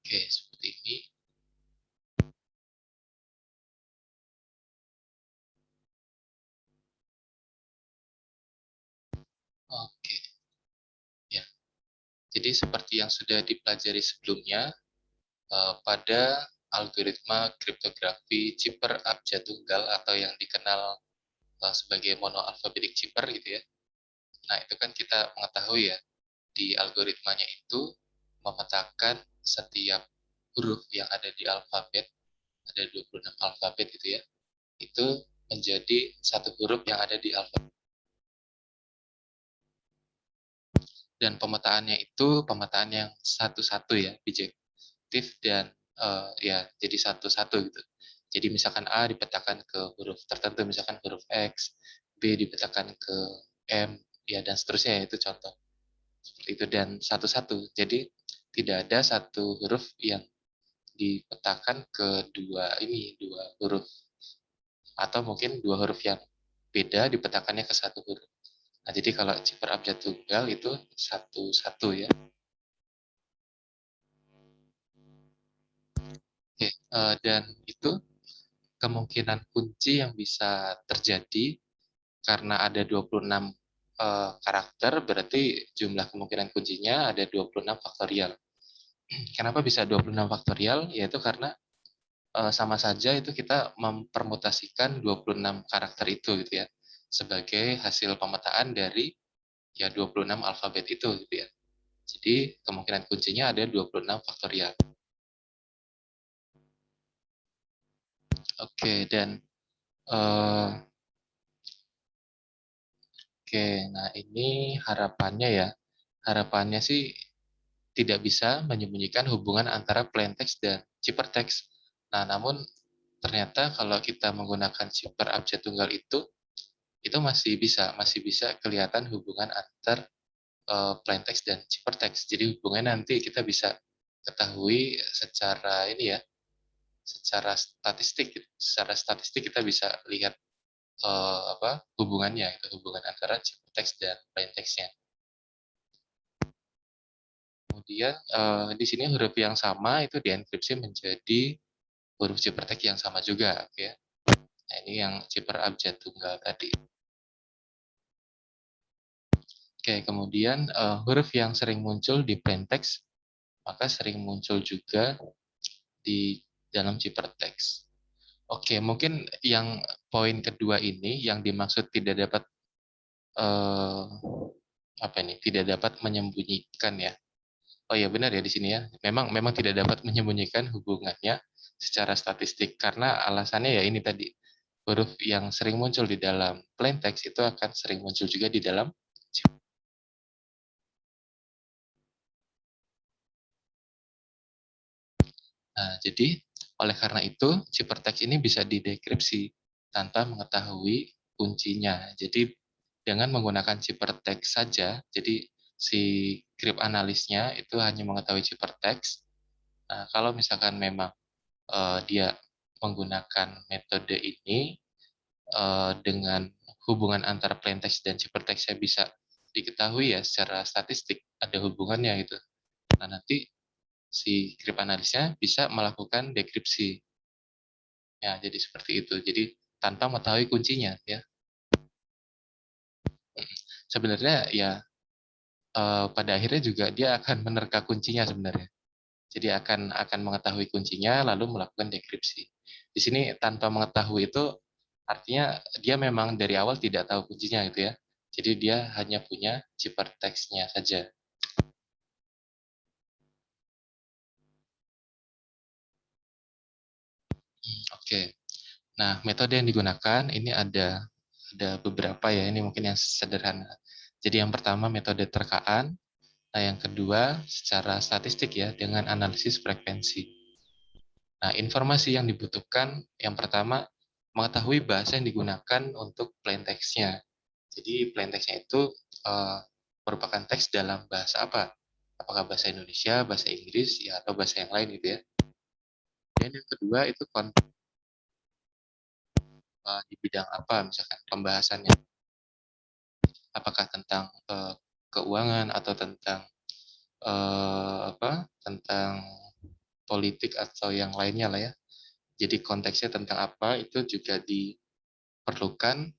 Oke, seperti ini. Oke, ya. Jadi seperti yang sudah dipelajari sebelumnya, pada algoritma kriptografi chipper abjad tunggal atau yang dikenal sebagai monoalfabetic chipper gitu ya. Nah, itu kan kita mengetahui ya, di algoritmanya itu memetakan setiap huruf yang ada di alfabet, ada 26 alfabet gitu ya, itu menjadi satu huruf yang ada di alfabet. Dan pemetaannya itu pemetaan yang satu-satu ya, bijektif dan ya jadi satu-satu gitu. Jadi misalkan A dipetakan ke huruf tertentu, misalkan huruf X, B dipetakan ke M, ya dan seterusnya ya, itu contoh. Seperti itu dan satu-satu. Jadi tidak ada satu huruf yang dipetakan ke dua huruf, atau mungkin dua huruf yang beda dipetakannya ke satu huruf. Nah, jadi kalau chipper abjad tunggal itu satu-satu ya. Oke, dan itu kemungkinan kunci yang bisa terjadi karena ada 26 karakter, berarti jumlah kemungkinan kuncinya ada 26 faktorial. Kenapa bisa 26 faktorial? Yaitu karena sama saja itu kita mempermutasikan 26 karakter itu gitu ya, sebagai hasil pemetaan dari ya 26 alfabet itu gitu ya. Jadi kemungkinan kuncinya ada 26 faktorial. Oke, dan uh, oke, nah ini harapannya ya. Harapannya sih tidak bisa menyembunyikan hubungan antara plain text dan ciphertext. Nah, namun ternyata kalau kita menggunakan chipper abjad tunggal itu masih bisa kelihatan hubungan antar plain text dan ciphertext. Jadi hubungannya nanti kita bisa ketahui secara ini ya, secara statistik. Secara statistik kita bisa lihat hubungannya, itu hubungan antara ciphertext dan plain text-nya. Kemudian di sini huruf yang sama itu dienkripsi menjadi huruf ciphertext yang sama juga, ya. Nah, ini yang chipper abjad tunggal tadi. Oke, kemudian huruf yang sering muncul di plain text maka sering muncul juga di dalam ciphertext. Oke, mungkin yang poin kedua ini yang dimaksud tidak dapat eh, apa ini? Tidak dapat menyembunyikan ya. Oh ya benar ya di sini ya. Memang memang tidak dapat menyembunyikan hubungannya secara statistik karena alasannya ya ini tadi, huruf yang sering muncul di dalam plain text itu akan sering muncul juga di dalam. Nah, jadi oleh karena itu ciphertext ini bisa didekripsi tanpa mengetahui kuncinya. Jadi dengan menggunakan ciphertext saja, jadi si cryptanalisnya itu hanya mengetahui ciphertext. Nah, kalau misalkan memang dia menggunakan metode ini dengan hubungan antara plain text dan ciphertextnya bisa diketahui ya secara statistik ada hubungannya gitu. Nah, nanti si cryptanalisnya bisa melakukan dekripsi. Ya, jadi seperti itu. Jadi tanpa mengetahui kuncinya ya. Sebenarnya ya pada akhirnya juga dia akan menerka kuncinya sebenarnya. Jadi akan mengetahui kuncinya lalu melakukan dekripsi. Di sini tanpa mengetahui itu artinya dia memang dari awal tidak tahu kuncinya gitu ya. Jadi dia hanya punya ciphertext-nya saja. Oke. Nah, metode yang digunakan ini ada beberapa ya. Ini mungkin yang sederhana. Jadi yang pertama metode terkaan. Nah, yang kedua secara statistik ya dengan analisis frekuensi. Nah, informasi yang dibutuhkan yang pertama mengetahui bahasa yang digunakan untuk plain text-nya. Jadi plain text-nya itu uh, merupakan teks dalam bahasa apa? Apakah bahasa Indonesia, bahasa Inggris, ya atau bahasa yang lain gitu ya. Dan yang kedua itu konteks di bidang apa, misalkan pembahasannya apakah tentang keuangan atau tentang apa? Tentang politik atau yang lainnya lah ya. Jadi konteksnya tentang apa itu juga diperlukan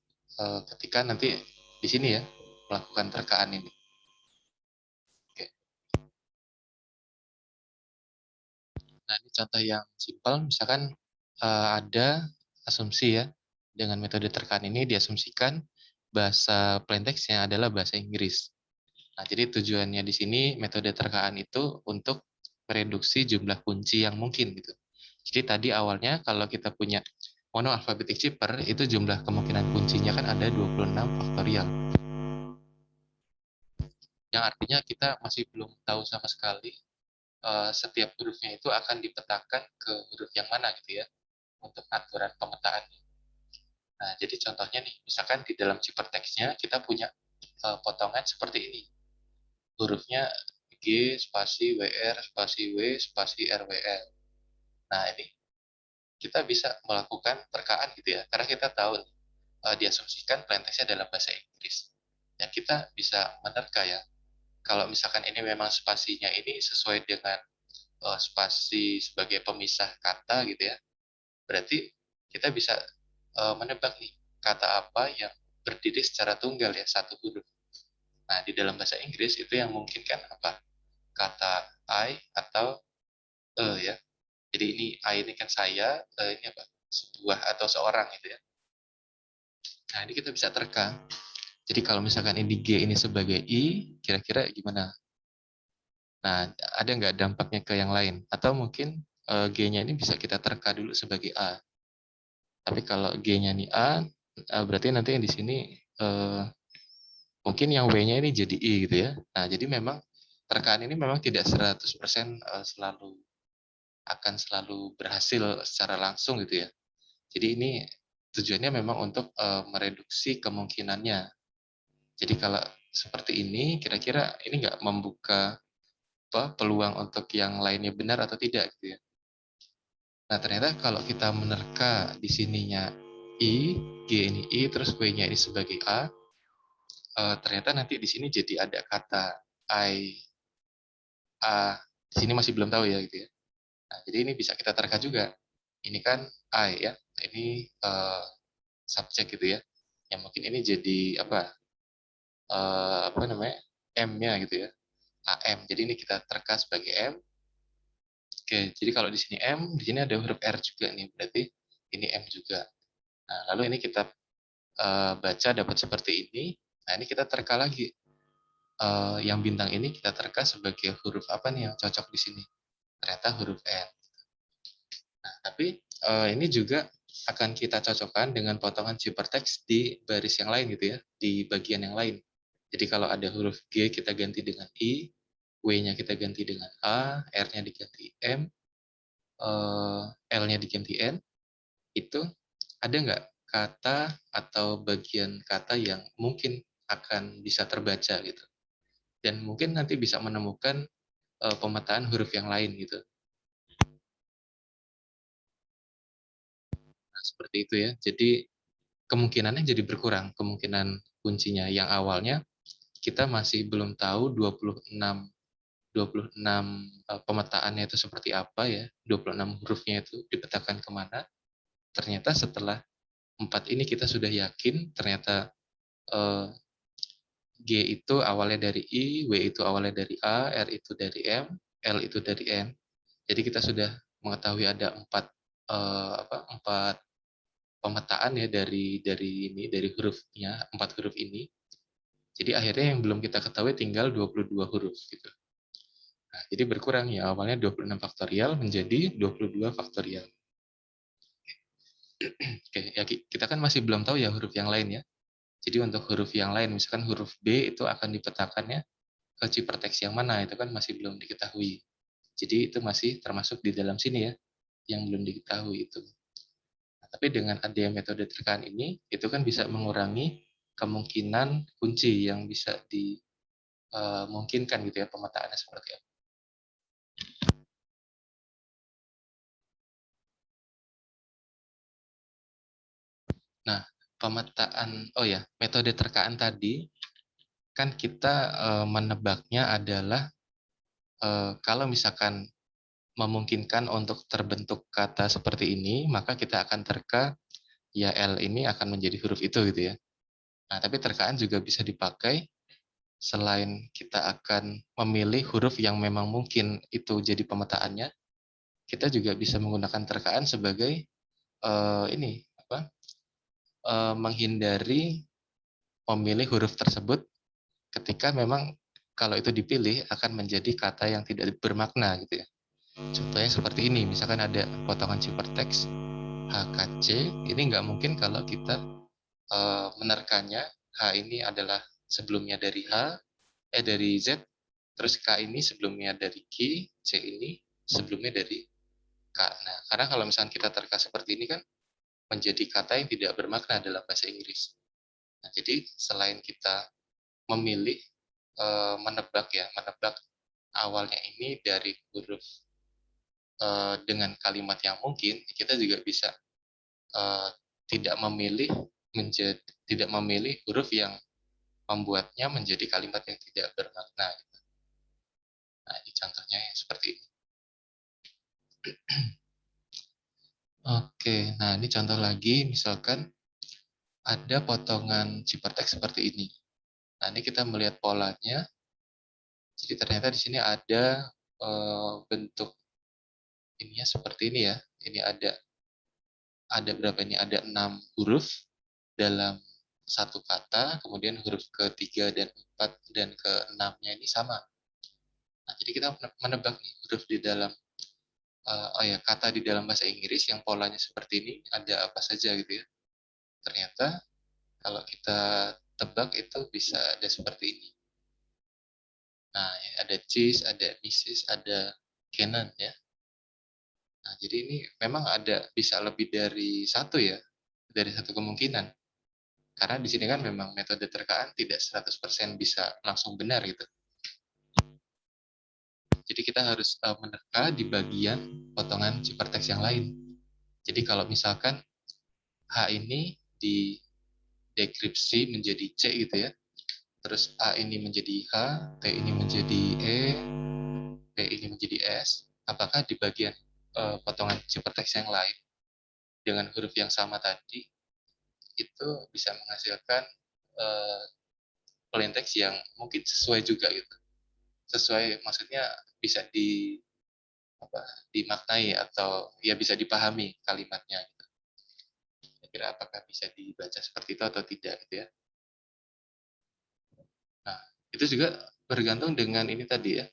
ketika nanti di sini ya melakukan terkaan ini. Oke. Nah, ini contoh yang simpel, misalkan ada asumsi ya, dengan metode terkaan ini diasumsikan bahasa plaintext-nya adalah bahasa Inggris. Nah, jadi tujuannya di sini metode terkaan itu untuk mereduksi jumlah kunci yang mungkin gitu. Jadi tadi awalnya kalau kita punya monoalphabetic cipher itu jumlah kemungkinan kuncinya kan ada 26 faktorial. Yang artinya kita masih belum tahu sama sekali setiap hurufnya itu akan dipetakan ke huruf yang mana gitu ya untuk aturan pemetaan. Nah, jadi contohnya nih, misalkan di dalam ciphertext-nya kita punya potongan seperti ini. Hurufnya G spasi WR spasi W spasi RWL. Nah, ini kita bisa melakukan terkaan gitu ya, karena kita tahu diasumsikan plaintext-nya dalam bahasa Inggris. Dan kita bisa menerka ya, kalau misalkan ini memang spasinya ini sesuai dengan spasi sebagai pemisah kata gitu ya, berarti kita bisa menebak nih kata apa yang berdiri secara tunggal ya, satu huruf. Nah, di dalam bahasa Inggris itu yang mungkin kan apa? Kata I atau ya. Jadi ini I ini kan saya, ini apa? Sebuah atau seorang gitu ya. Nah, ini kita bisa terka. Jadi kalau misalkan ini G ini sebagai I, kira-kira gimana? Nah, ada nggak dampaknya ke yang lain? Atau mungkin G-nya ini bisa kita terka dulu sebagai A. Tapi kalau G-nya ini A, berarti nanti yang di sini mungkin yang W-nya ini jadi I gitu ya. Nah, jadi memang terkaan ini memang tidak 100% selalu berhasil secara langsung gitu ya. Jadi ini tujuannya memang untuk mereduksi kemungkinannya. Jadi kalau seperti ini, kira-kira ini nggak membuka peluang untuk yang lainnya benar atau tidak gitu ya. Nah, ternyata kalau kita menerka di sininya I, G ini I, terus W-nya ini sebagai A, ternyata nanti di sini jadi ada kata I, A, di sini masih belum tahu ya gitu ya. Nah, jadi ini bisa kita terka juga. Ini kan I ya, ini subjek gitu ya. Yang mungkin ini jadi apa namanya, M-nya gitu ya, AM. Jadi ini kita terka sebagai M. Oke, jadi kalau di sini M, di sini ada huruf R juga nih, berarti ini M juga. Nah, lalu ini kita baca dapat seperti ini. Nah, ini kita terka lagi. Yang bintang ini kita terka sebagai huruf apa nih yang cocok di sini? Ternyata huruf N. Nah, tapi ini juga akan kita cocokkan dengan potongan ciphertext di baris yang lain gitu ya, di bagian yang lain. Jadi kalau ada huruf G kita ganti dengan I, W-nya kita ganti dengan A, R-nya diganti M, L-nya diganti N, itu ada nggak kata atau bagian kata yang mungkin akan bisa terbaca gitu. Dan mungkin nanti bisa menemukan pemetaan huruf yang lain gitu. Nah, seperti itu ya. Jadi kemungkinannya jadi berkurang, kemungkinan kuncinya yang awalnya kita masih belum tahu 26 pemetaannya itu seperti apa ya, 26 hurufnya itu dipetakan kemana. Ternyata setelah 4 ini kita sudah yakin ternyata eh, G itu awalnya dari I, W itu awalnya dari A, R itu dari M, L itu dari N. Jadi kita sudah mengetahui ada 4 pemetaan ya dari hurufnya, 4 huruf ini. Jadi akhirnya yang belum kita ketahui tinggal 22 huruf gitu. Nah, jadi berkurang ya, awalnya 26 faktorial menjadi 22 faktorial. Oke, ya kita kan masih belum tahu ya huruf yang lain ya. Jadi untuk huruf yang lain, misalkan huruf B itu akan dipetakannya ke ciphertext yang mana, itu kan masih belum diketahui. Jadi itu masih termasuk di dalam sini ya, yang belum diketahui itu. Nah, tapi dengan adanya metode terkaan ini, itu kan bisa mengurangi kemungkinan kunci yang bisa dimungkinkan gitu ya pemetaannya seperti apa. Nah, pemetaan, oh ya, metode terkaan tadi kan kita menebaknya adalah kalau misalkan memungkinkan untuk terbentuk kata seperti ini, maka kita akan terka, ya L ini akan menjadi huruf itu gitu ya. Nah, tapi terkaan juga bisa dipakai selain kita akan memilih huruf yang memang mungkin itu jadi pemetaannya, kita juga bisa menggunakan terkaan sebagai ini apa? Menghindari memilih huruf tersebut ketika memang kalau itu dipilih akan menjadi kata yang tidak bermakna gitu ya. Contohnya seperti ini, misalkan ada potongan ciphertext HKC, ini nggak mungkin kalau kita menerkanya H ini adalah sebelumnya dari dari Z, terus K ini sebelumnya dari Q, C ini sebelumnya dari K. Nah, karena kalau misalkan kita terka seperti ini kan menjadi kata yang tidak bermakna dalam bahasa Inggris. Nah, jadi selain kita memilih menebak ya, menebak awalnya ini dari huruf dengan kalimat yang mungkin, kita juga bisa eh, tidak memilih tidak memilih huruf yang membuatnya menjadi kalimat yang tidak bermakna. Nah, ini contohnya yang seperti ini. Oke, nah ini contoh lagi, misalkan ada potongan ciphertext seperti ini. Nah, ini kita melihat polanya. Jadi ternyata di sini ada bentuk ininya seperti ini ya. Ini ada berapa ini? Ada 6 huruf dalam satu kata, kemudian huruf ketiga dan empat dan keenamnya ini sama. Nah, jadi kita menebak nih huruf di dalam kata di dalam bahasa Inggris yang polanya seperti ini ada apa saja gitu ya. Ternyata kalau kita tebak itu bisa ada seperti ini. Nah, ada cheese, ada Mrs, ada Canon ya. Nah, jadi ini memang ada bisa lebih dari satu ya, dari satu kemungkinan. Karena di sini kan memang metode terkaan tidak 100% bisa langsung benar gitu. Jadi kita harus menerka di bagian potongan ciphertext yang lain. Jadi kalau misalkan H ini di dekripsi menjadi C gitu ya, terus A ini menjadi H, T ini menjadi E, P ini menjadi S, apakah di bagian potongan ciphertext yang lain dengan huruf yang sama tadi itu bisa menghasilkan uh, plain text yang mungkin sesuai juga gitu, sesuai maksudnya bisa apa, dimaknai atau ya bisa dipahami kalimatnya gitu. Kira apakah bisa dibaca seperti itu atau tidak gitu ya. Nah, itu juga bergantung dengan ini tadi ya,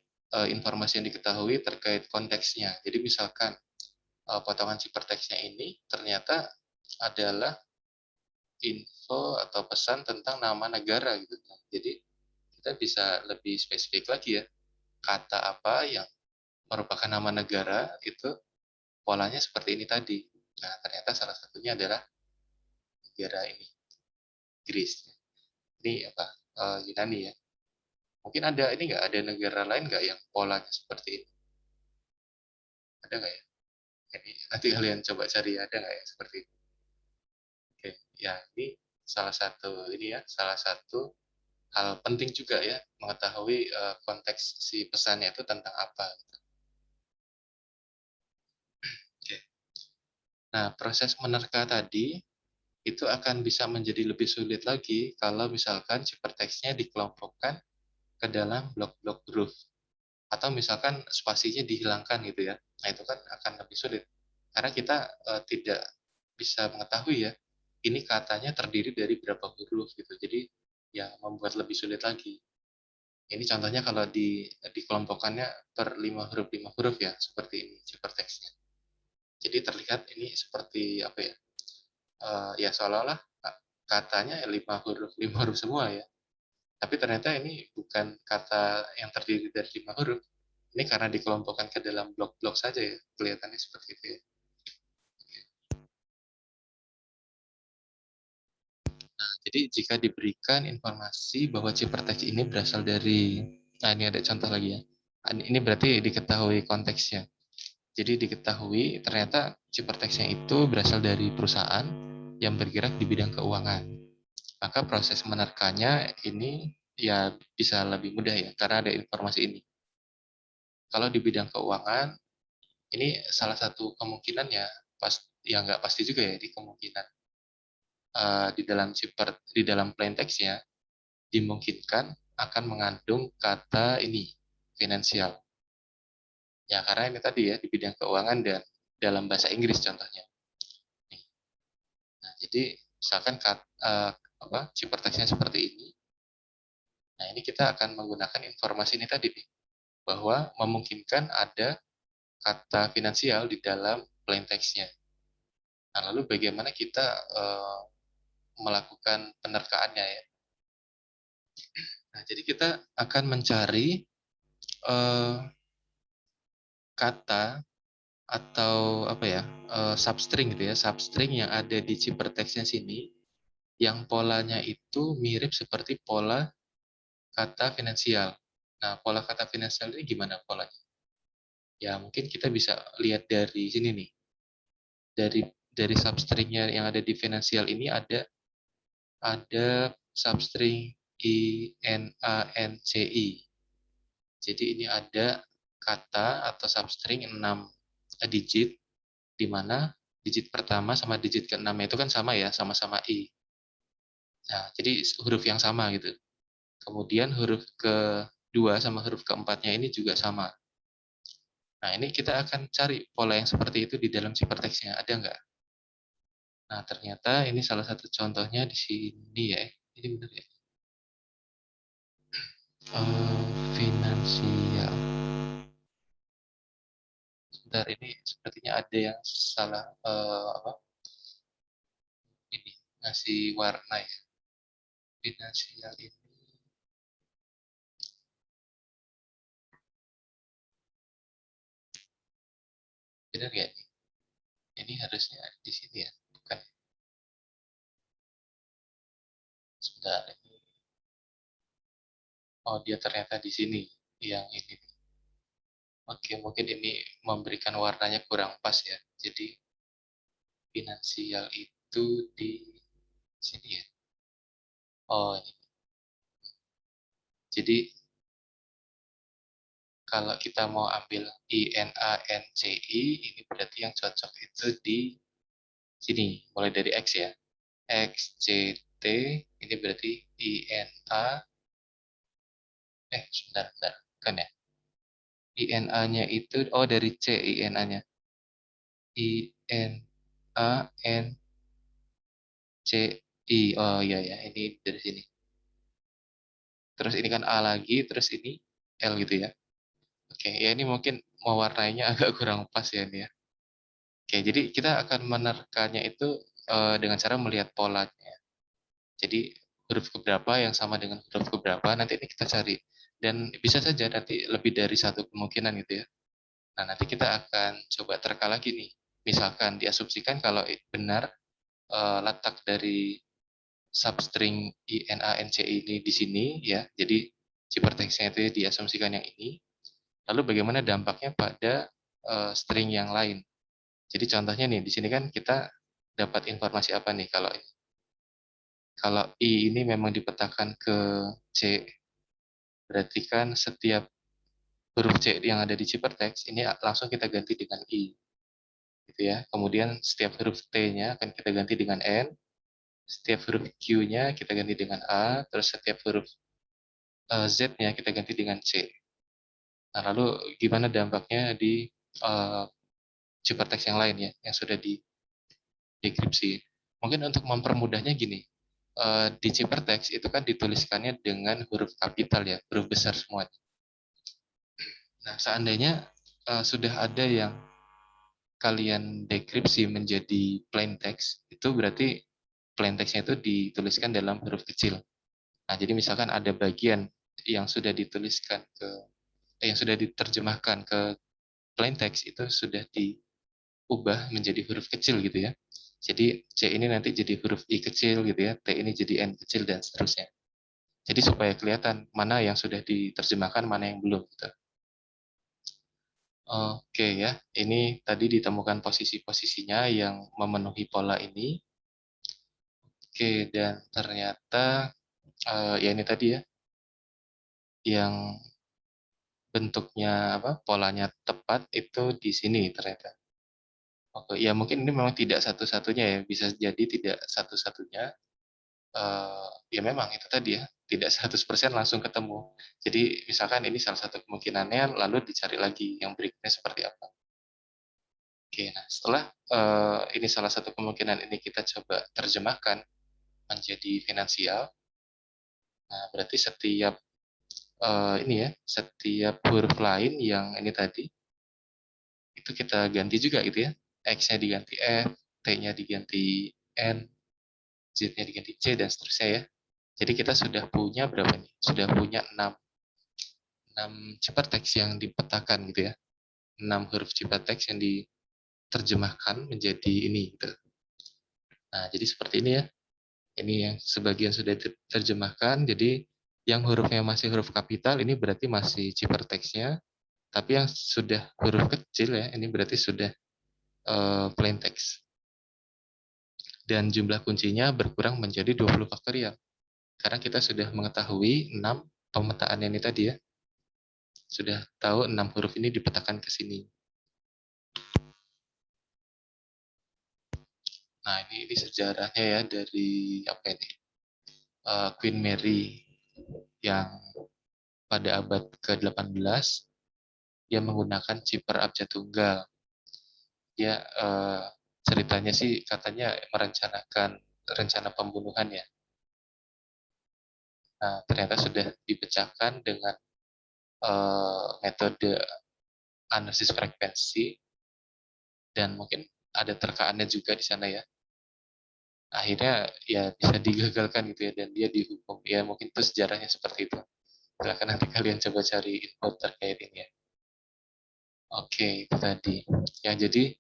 informasi yang diketahui terkait konteksnya. Jadi misalkan potongan ciphertextnya ini ternyata adalah info atau pesan tentang nama negara gitu. Jadi kita bisa lebih spesifik lagi ya, kata apa yang merupakan nama negara itu polanya seperti ini tadi. Nah, ternyata salah satunya adalah negara ini, Greece. Ini apa? Yunani ya. Mungkin ada ini nggak, ada negara lain nggak yang polanya seperti ini? Ada nggak ya? Ini nanti kalian coba cari ada nggak ya seperti itu. Oke, ya ini salah satu hal penting juga ya mengetahui konteks si pesannya itu tentang apa. Gitu. Oke. Nah, proses menerka tadi itu akan bisa menjadi lebih sulit lagi kalau misalkan ciphertextnya dikelompokkan ke dalam blok-blok huruf atau misalkan spasinya dihilangkan gitu ya. Nah, itu kan akan lebih sulit karena kita tidak bisa mengetahui ya ini katanya terdiri dari berapa huruf gitu. Jadi yang membuat lebih sulit lagi. Ini contohnya kalau dikelompokkannya per 5 huruf ya, seperti ini ciphertextnya. Jadi terlihat ini seperti apa ya? Ya seolah-olah katanya 5 huruf semua ya. Tapi ternyata ini bukan kata yang terdiri dari 5 huruf. Ini karena dikelompokkan ke dalam blok-blok saja ya, kelihatannya seperti itu ya. Nah, jadi jika diberikan informasi bahwa ciphertext ini berasal dari, nah ini ada contoh lagi ya. Ini berarti diketahui konteksnya. Jadi diketahui ternyata ciphertextnya itu berasal dari perusahaan yang bergerak di bidang keuangan. Maka proses menerkanya ini ya bisa lebih mudah ya, karena ada informasi ini. Kalau di bidang keuangan, Ini salah satu kemungkinan ya, ya nggak pasti juga ya di kemungkinan di dalam plain text-nya dimungkinkan akan mengandung kata ini finansial. Ya karena ini tadi ya di bidang keuangan dan dalam bahasa Inggris contohnya. Nah, jadi misalkan ciperteksnya seperti ini. Nah, ini kita akan menggunakan informasi ini tadi nih, bahwa memungkinkan ada kata finansial di dalam plain text-nya. Nah, lalu bagaimana kita melakukan penerkaannya ya? Nah, jadi kita akan mencari eh, kata atau apa ya, substring gitu ya, substring yang ada di ciperteksnya sini, yang polanya itu mirip seperti pola kata finansial. Nah, pola kata finansial ini gimana polanya? Ya, mungkin kita bisa lihat dari sini nih. Dari substringnya yang ada di finansial ini ada substring INANCI. Jadi ini ada kata atau substring 6 digit, di mana digit pertama sama digit ke-6 itu kan sama ya, sama-sama I. Nah, jadi huruf yang sama gitu. Kemudian huruf kedua sama huruf keempatnya ini juga sama. Nah, ini kita akan cari pola yang seperti itu di dalam ciperteksnya. Ada nggak? Nah, ternyata ini salah satu contohnya di sini ya. Ini benar ya. Finansial. Sebentar, ini sepertinya ada yang salah apa? Ini ngasih warna ya. Finansial ini benar ya? Ini harusnya di sini ya, bukan? Sebentar, ini. Oh, dia ternyata di sini yang ini. Oke, mungkin ini memberikan warnanya kurang pas ya. Jadi finansial itu di sini ya. Oh, ini. Jadi kalau kita mau ambil INANCI, ini berarti yang cocok itu di sini, mulai dari X ya. XCT, ini berarti INA, sebentar, sebentar, kan ya. INA-nya itu, oh dari C INA-nya. INANCI, oh iya ya, ini dari sini. Terus ini kan A lagi, terus ini L gitu ya. Oke, ya ini mungkin mewarnainya agak kurang pas ya ini ya. Oke, jadi kita akan menerkanya itu dengan cara melihat polanya. Jadi huruf keberapa yang sama dengan huruf keberapa, nanti ini kita cari. Dan bisa saja nanti lebih dari satu kemungkinan gitu ya. Nah, nanti kita akan coba terka lagi nih. Misalkan diasumsikan kalau benar letak dari substring INANC ini di sini ya. Jadi ciperteksnya itu diasumsikan yang ini. Lalu bagaimana dampaknya pada string yang lain? Jadi contohnya nih, di sini kan kita dapat informasi apa nih kalau I ini memang dipetakan ke C, berarti kan setiap huruf C yang ada di cipertext ini langsung kita ganti dengan I, gitu ya. Kemudian setiap huruf T-nya akan kita ganti dengan N, setiap huruf Q-nya kita ganti dengan A, terus setiap huruf Z-nya kita ganti dengan C. Nah, lalu gimana dampaknya di uh, cipertext yang lain ya, yang sudah di dekripsi. Mungkin untuk mempermudahnya gini, di cipertext itu kan dituliskannya dengan huruf kapital ya, huruf besar semua. Nah, seandainya sudah ada yang kalian dekripsi menjadi plain text, itu berarti plain text-nya itu dituliskan dalam huruf kecil. Nah, jadi misalkan ada bagian yang sudah dituliskan yang sudah diterjemahkan ke plain text itu sudah diubah menjadi huruf kecil gitu ya. Jadi C ini nanti jadi huruf I kecil gitu ya, T ini jadi N kecil dan seterusnya. Jadi supaya kelihatan mana yang sudah diterjemahkan, mana yang belum gitu. Oke ya, ini tadi ditemukan posisi-posisinya yang memenuhi pola ini. Oke, dan ternyata ya ini tadi ya, yang bentuknya polanya tepat itu di sini ternyata. Oke, ya mungkin ini memang tidak satu-satunya ya, bisa jadi tidak satu-satunya. Ya memang itu tadi ya, tidak 100% langsung ketemu. Jadi misalkan ini salah satu kemungkinannya, lalu dicari lagi yang berikutnya seperti apa. Oke, nah setelah ini salah satu kemungkinan ini kita coba terjemahkan menjadi finansial, nah berarti setiap ini ya, setiap huruf lain yang ini tadi, itu kita ganti juga gitu ya. X-nya diganti F, T-nya diganti N, Z-nya diganti C, dan seterusnya ya. Jadi kita sudah punya berapa nih? Sudah punya 6 ciphertext yang dipetakan gitu ya. 6 huruf ciphertext yang diterjemahkan menjadi ini gitu. Nah, jadi seperti ini ya. Ini yang sebagian sudah diterjemahkan, jadi yang hurufnya masih huruf kapital ini berarti masih ciphertext-nya, tapi yang sudah huruf kecil ya, ini berarti sudah plain text. Dan jumlah kuncinya berkurang menjadi 20 faktorial. Karena kita sudah mengetahui 6 pemetaan ini tadi ya. Sudah tahu 6 huruf ini dipetakan ke sini. Nah, ini sejarahnya ya dari apa ini? Queen Mary yang pada abad ke-18 dia menggunakan chipper abjad tunggal. Dia ceritanya sih katanya merencanakan rencana pembunuhan ya. Nah, ternyata sudah dipecahkan dengan metode analisis frekuensi dan mungkin ada terkaannya juga di sana ya. Akhirnya ya bisa digagalkan gitu ya dan dia dihukum. Ya mungkin itu sejarahnya seperti itu. Silahkan nanti kalian coba cari info terkait ini ya. Oke, itu tadi. Ya, jadi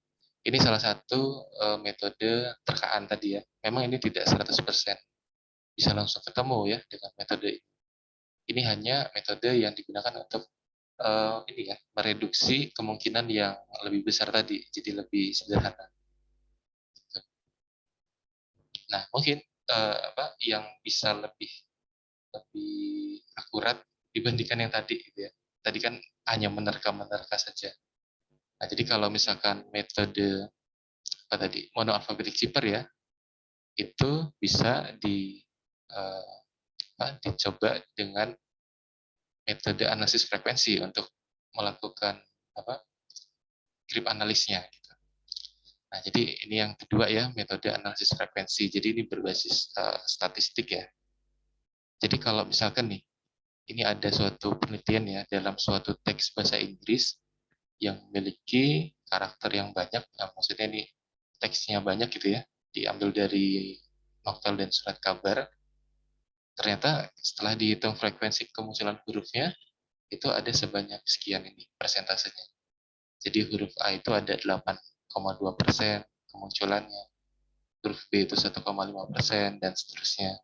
ini salah satu metode terkaan tadi ya. Memang ini tidak 100% bisa langsung ketemu ya dengan metode ini. Ini hanya metode yang digunakan untuk ini ya, mereduksi kemungkinan yang lebih besar tadi, jadi lebih sederhana. Nah, mungkin yang bisa lebih lebih akurat dibandingkan yang tadi gitu ya. Tadi kan hanya menerka-menerka saja. Nah, jadi kalau misalkan metode apa tadi monoalphabetic cipher ya, itu bisa dicoba dengan metode analisis frekuensi untuk melakukan grip analisnya. Gitu. Nah, jadi ini yang kedua ya, metode analisis frekuensi. Jadi ini berbasis statistik ya. Jadi kalau misalkan nih, ini ada suatu penelitian ya dalam suatu teks bahasa Inggris yang memiliki karakter yang banyak, nah, maksudnya ini teksnya banyak gitu ya, diambil dari novel dan surat kabar. Ternyata setelah dihitung frekuensi kemunculan hurufnya, itu ada sebanyak sekian ini persentasenya. Jadi huruf A itu ada 8,2% kemunculannya, huruf B itu 1,5% dan seterusnya.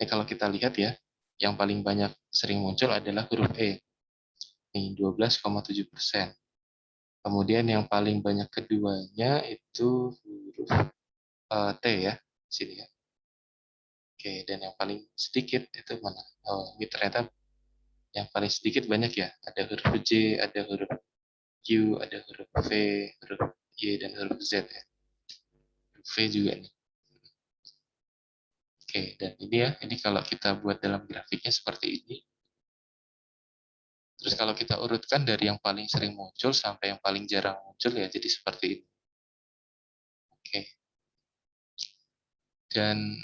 Ini kalau kita lihat ya, yang paling banyak sering muncul adalah huruf E, ini 12,7%. Kemudian yang paling banyak keduanya itu huruf T ya, sini ya. Oke, dan yang paling sedikit itu mana? Oh, ini ternyata yang paling sedikit banyak ya. Ada huruf J, ada huruf Q, ada huruf V, huruf Y, dan huruf Z ya. Huruf V juga nih. Oke, dan ini ya, ini kalau kita buat dalam grafiknya seperti ini. Terus kalau kita urutkan dari yang paling sering muncul sampai yang paling jarang muncul ya, jadi seperti ini. Oke. Dan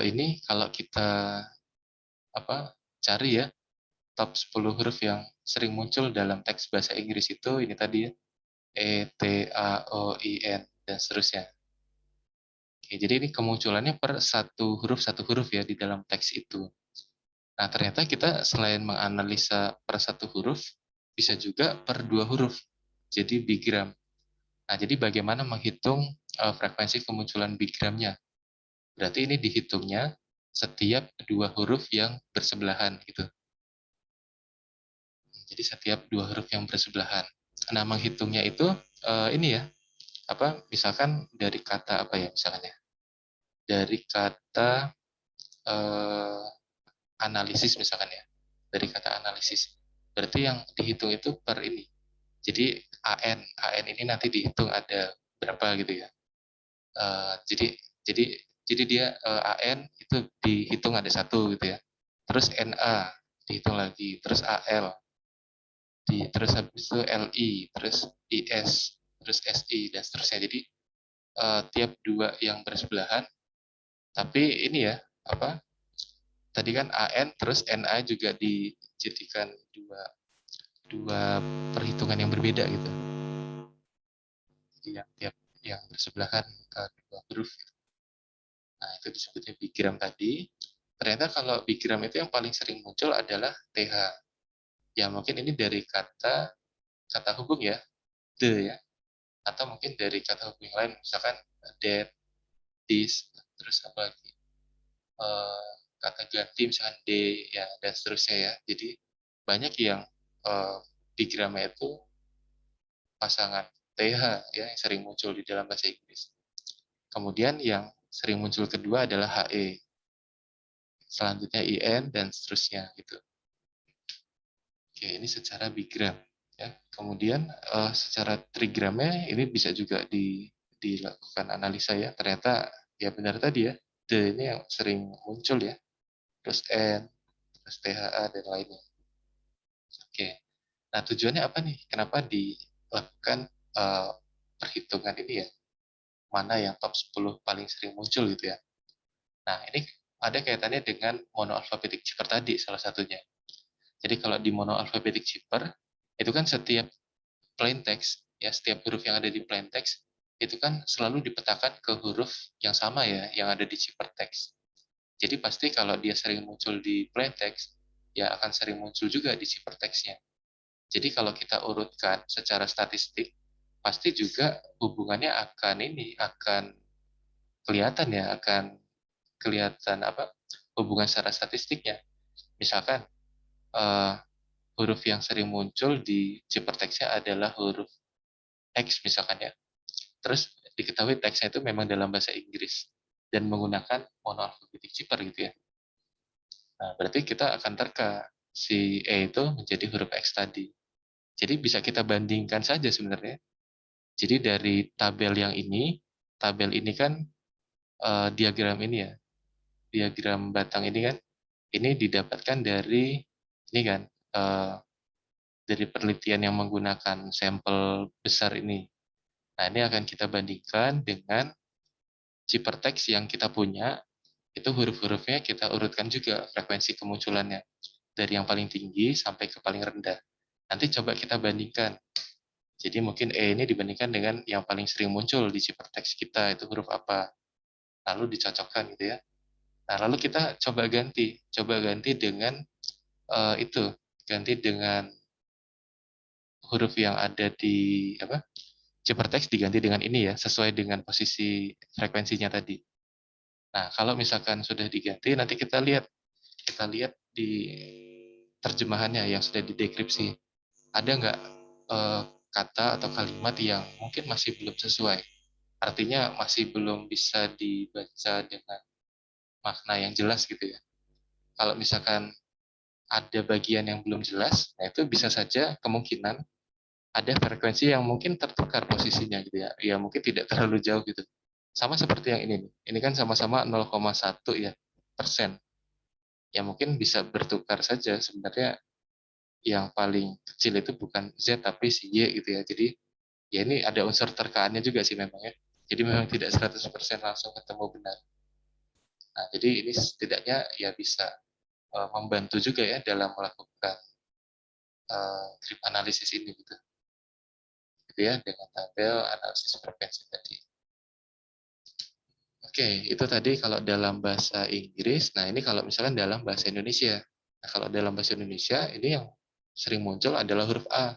ini kalau kita cari ya, top 10 huruf yang sering muncul dalam teks bahasa Inggris itu ini tadi ya, E, T, A, O, I, N, dan seterusnya. Oke, jadi ini kemunculannya per satu huruf ya di dalam teks itu. Nah, ternyata kita selain menganalisa per satu huruf, bisa juga per dua huruf, jadi bigram. Nah, jadi bagaimana menghitung frekuensi kemunculan bigramnya? Berarti ini dihitungnya setiap dua huruf yang bersebelahan gitu. Jadi setiap dua huruf yang bersebelahan. Nah, menghitungnya itu ini ya, misalkan dari kata apa ya misalkan ya? Dari kata analisis misalkan ya. Dari kata analisis. Berarti yang dihitung itu per ini. Jadi AN ini nanti dihitung ada berapa gitu ya. Jadi jadi jadi dia AN itu dihitung ada satu gitu ya. Terus NA dihitung lagi, terus AL, terus habis itu LI, terus IS, terus SI dan seterusnya. Jadi tiap dua yang bersebelahan, tapi ini ya apa? Tadi kan AN terus NA juga dijadikan dua dua perhitungan yang berbeda gitu. Jadi yang tiap yang bersebelahan dua huruf. Nah, itu disebutnya bigram tadi. Ternyata kalau bigram itu yang paling sering muncul adalah TH. Ya mungkin ini dari kata kata hubung ya, the ya. Atau mungkin dari kata hubung yang lain, misalkan that, this, terus apa lagi? Eh, kata ganti misalkan d ya dan seterusnya ya. Jadi banyak yang bigramnya itu pasangan TH ya yang sering muncul di dalam bahasa Inggris. Kemudian yang sering muncul kedua adalah HE, selanjutnya IN dan seterusnya gitu. Oke, ini secara bigram ya. Kemudian secara trigramnya ini bisa juga dilakukan analisa ya. Ternyata ya benar tadi ya, D ini yang sering muncul ya. Terus N, terus THA dan lainnya. Oke. Nah, tujuannya apa nih? Kenapa dilakukan uh, perhitungan ini ya? Mana yang top 10 paling sering muncul gitu ya? Nah, ini ada kaitannya dengan monoalphabetic cipher tadi salah satunya. Jadi kalau di monoalphabetic cipher itu kan setiap plain text ya setiap huruf yang ada di plain text itu kan selalu dipetakan ke huruf yang sama ya yang ada di cipher text. Jadi pasti kalau dia sering muncul di plain text ya akan sering muncul juga di cipher textnya. Jadi kalau kita urutkan secara statistik pasti juga hubungannya akan ini akan kelihatan ya akan kelihatan apa hubungan secara statistiknya. Misalkan uh, huruf yang sering muncul di ciphertextnya adalah huruf X misalkan ya. Terus diketahui teksnya itu memang dalam bahasa Inggris dan menggunakan monoalphabetic cipher gitu ya. Nah, berarti kita akan terka si E itu menjadi huruf X tadi. Jadi bisa kita bandingkan saja sebenarnya. Jadi dari tabel ini kan diagram ini ya, diagram batang ini kan, ini didapatkan dari ini kan, dari penelitian yang menggunakan sampel besar ini. Nah, ini akan kita bandingkan dengan ciphertext yang kita punya, itu huruf-hurufnya kita urutkan juga frekuensi kemunculannya. Dari yang paling tinggi sampai ke paling rendah. Nanti coba kita bandingkan. Jadi mungkin E ini dibandingkan dengan yang paling sering muncul di ciphertext kita, itu huruf apa. Lalu dicocokkan gitu ya. Nah, lalu kita coba ganti dengan itu, ganti dengan huruf yang ada di apa? Ciphertext diganti dengan ini ya, sesuai dengan posisi frekuensinya tadi. Nah, kalau misalkan sudah diganti, nanti kita lihat di terjemahannya yang sudah didekripsi. Ada nggak kata atau kalimat yang mungkin masih belum sesuai? Artinya masih belum bisa dibaca dengan makna yang jelas gitu ya. Kalau misalkan ada bagian yang belum jelas, nah itu bisa saja kemungkinan ada frekuensi yang mungkin tertukar posisinya gitu ya. Ya mungkin tidak terlalu jauh gitu. Sama seperti yang ini nih. Ini kan sama-sama 0,1 ya persen. Ya mungkin bisa bertukar saja sebenarnya yang paling kecil itu bukan Z tapi si Y gitu ya. Jadi ya ini ada unsur terkaannya juga sih memang ya. Jadi memang tidak 100% langsung ketemu benar. Nah, jadi ini setidaknya ya bisa membantu juga ya dalam melakukan grip analisis ini gitu. Gitu ya dengan tabel analisis frekuensi tadi. Oke, itu tadi kalau dalam bahasa Inggris. Nah, ini kalau misalkan dalam bahasa Indonesia. Nah, kalau dalam bahasa Indonesia ini yang sering muncul adalah huruf A.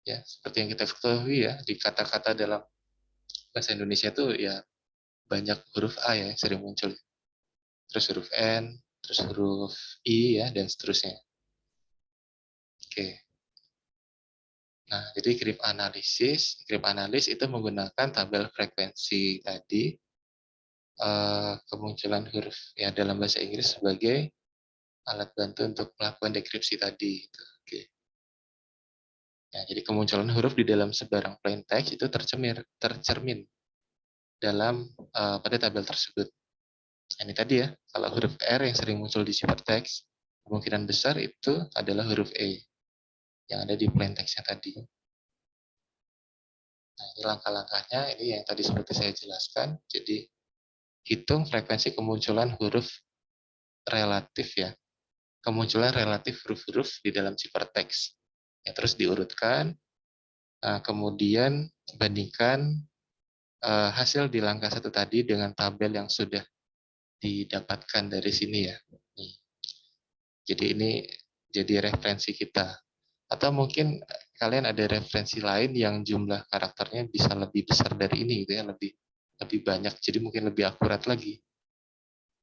Ya, seperti yang kita ketahui ya, di kata-kata dalam bahasa Indonesia itu ya banyak huruf A ya yang sering muncul. Terus huruf N, terus huruf I ya dan seterusnya. Oke. Nah, jadi grip analis itu menggunakan tabel frekuensi tadi kemunculan huruf ya dalam bahasa Inggris sebagai alat bantu untuk melakukan dekripsi tadi. Gitu. Oke. Nah, jadi kemunculan huruf di dalam sebarang plain text itu tercermin dalam pada tabel tersebut. Nah, ini tadi ya, kalau huruf R yang sering muncul di ciphertext, kemungkinan besar itu adalah huruf E yang ada di plain text-nya tadi. Nah, ini langkah-langkahnya, ini yang tadi seperti saya jelaskan. Jadi, hitung frekuensi kemunculan huruf relatif ya. Kemunculan relatif huruf-huruf di dalam ciphertext. Ya, terus diurutkan, kemudian bandingkan hasil di langkah satu tadi dengan tabel yang sudah didapatkan dari sini ya. Nih. Jadi ini jadi referensi kita. Atau mungkin kalian ada referensi lain yang jumlah karakternya bisa lebih besar dari ini gitu ya, lebih banyak. Jadi mungkin lebih akurat lagi.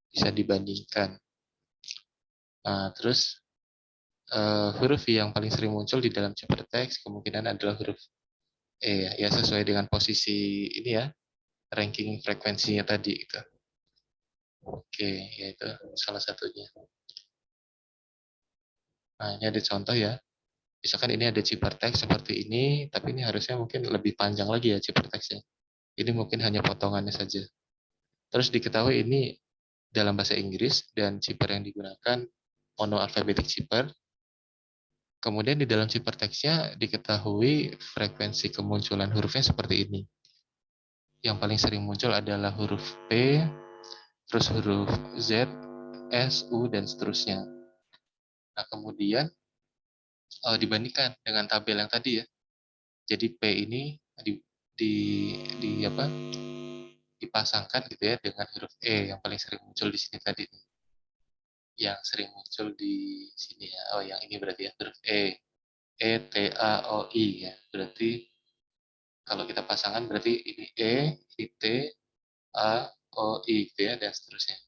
Bisa dibandingkan. Nah, terus huruf yang paling sering muncul di dalam ciphertext kemungkinan adalah huruf E ya, sesuai dengan posisi ini ya, ranking frekuensinya tadi gitu. Oke, ya itu salah satunya. Nah, ini ada contoh ya. Misalkan ini ada ciphertext seperti ini, tapi ini harusnya mungkin lebih panjang lagi ya ciphertextnya. Ini mungkin hanya potongannya saja. Terus diketahui ini dalam bahasa Inggris dan cipher yang digunakan monoalphabetic cipher. Kemudian di dalam ciphertextnya diketahui frekuensi kemunculan hurufnya seperti ini. Yang paling sering muncul adalah huruf P, terus huruf Z, S, U, dan seterusnya. Nah, kemudian dibandingkan dengan tabel yang tadi ya. Jadi P ini di, di apa dipasangkan gitu ya dengan huruf E yang paling sering muncul di sini tadi. Yang sering muncul di sini ya. Oh, yang ini berarti ya huruf E. E, T, A, O, I ya. Berarti kalau kita pasangan berarti ini E, ini T, A, O, I gitu ya, dan seterusnya.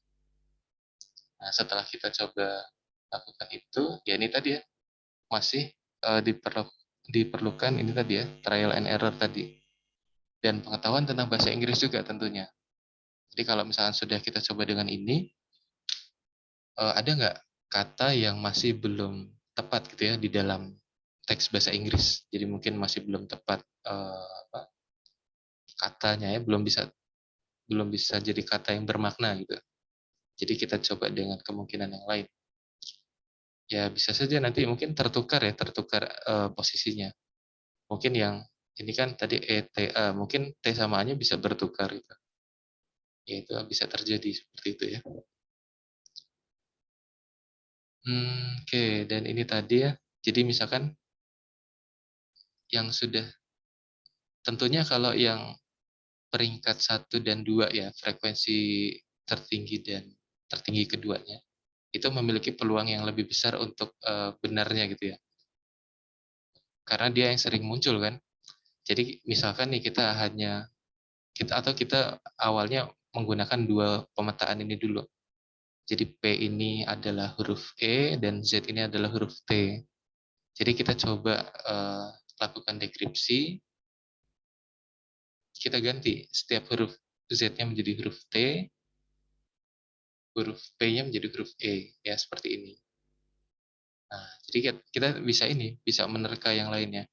Nah, setelah kita coba lakukan itu, ya ini tadi ya, masih diperlukan ini tadi ya, trial and error tadi. Dan pengetahuan tentang bahasa Inggris juga tentunya. Jadi kalau misalkan sudah kita coba dengan ini, ada nggak kata yang masih belum tepat gitu ya di dalam teks bahasa Inggris. Jadi mungkin masih belum tepat katanya ya, belum bisa jadi kata yang bermakna gitu. Jadi kita coba dengan kemungkinan yang lain. Ya bisa saja nanti mungkin tertukar posisinya. Mungkin yang ini kan tadi ETA, mungkin T sama A-nya bisa bertukar gitu. Ya itu bisa terjadi seperti itu ya. Oke, dan ini tadi ya. Jadi misalkan yang sudah tentunya kalau yang peringkat 1 dan 2 ya, frekuensi tertinggi dan tertinggi keduanya, itu memiliki peluang yang lebih besar untuk benarnya gitu ya. Karena dia yang sering muncul kan. Jadi misalkan nih kita awalnya menggunakan dua pemetaan ini dulu. Jadi P ini adalah huruf E dan Z ini adalah huruf T. Jadi kita coba lakukan dekripsi, kita ganti setiap huruf Z-nya menjadi huruf T, huruf P-nya menjadi huruf E, ya seperti ini. Nah, jadi kita bisa menerka yang lainnya.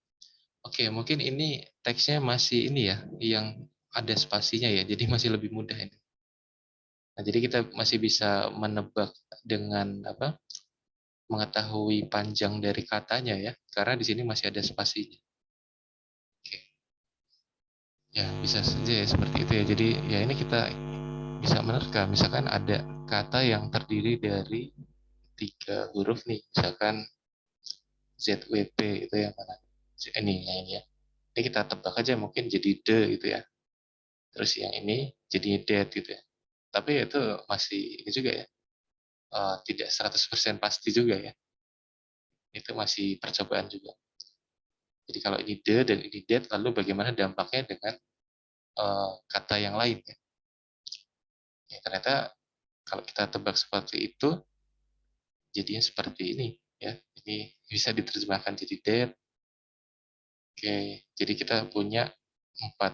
Oke, mungkin ini teksnya masih ini ya, yang ada spasinya ya, jadi masih lebih mudah ini. Nah, jadi kita masih bisa menebak dengan mengetahui panjang dari katanya ya, karena di sini masih ada spasinya. Oke. Ya, bisa saja ya seperti itu ya. Jadi ya ini kita bisa menerka, misalkan ada kata yang terdiri dari 3 huruf nih, misalkan ZWP itu yang mana? Ini ya. Ini kita tebak aja mungkin jadi de gitu ya. Terus yang ini jadi dead gitu ya. Tapi itu masih ini juga ya. Tidak 100% pasti juga ya. Itu masih percobaan juga. Jadi kalau ini de dan ini dead, lalu bagaimana dampaknya dengan kata yang lain ya. Ya ternyata kalau kita tebak seperti itu, jadinya seperti ini ya. Ini bisa diterjemahkan jadi dead. Oke, jadi kita punya 4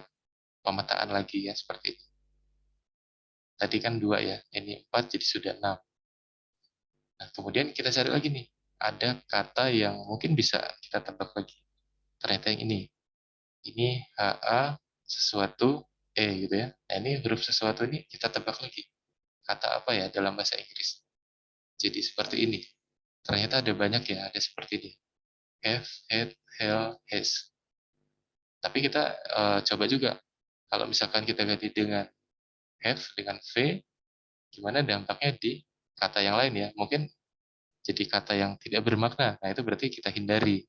pemetaan lagi ya seperti ini. Tadi kan 2 ya, ini 4 jadi sudah 6. Nah, kemudian kita cari lagi nih, ada kata yang mungkin bisa kita tebak lagi. ternyata yang ini HA sesuatu gitu ya. Nah ini huruf sesuatu ini kita tebak lagi kata apa ya dalam bahasa Inggris. Jadi seperti ini. Ternyata ada banyak ya, ada seperti ini. Have, had, hell, has. Tapi kita coba juga kalau misalkan kita ganti dengan have dengan v, gimana dampaknya di kata yang lain ya? Mungkin jadi kata yang tidak bermakna. Nah itu berarti kita hindari.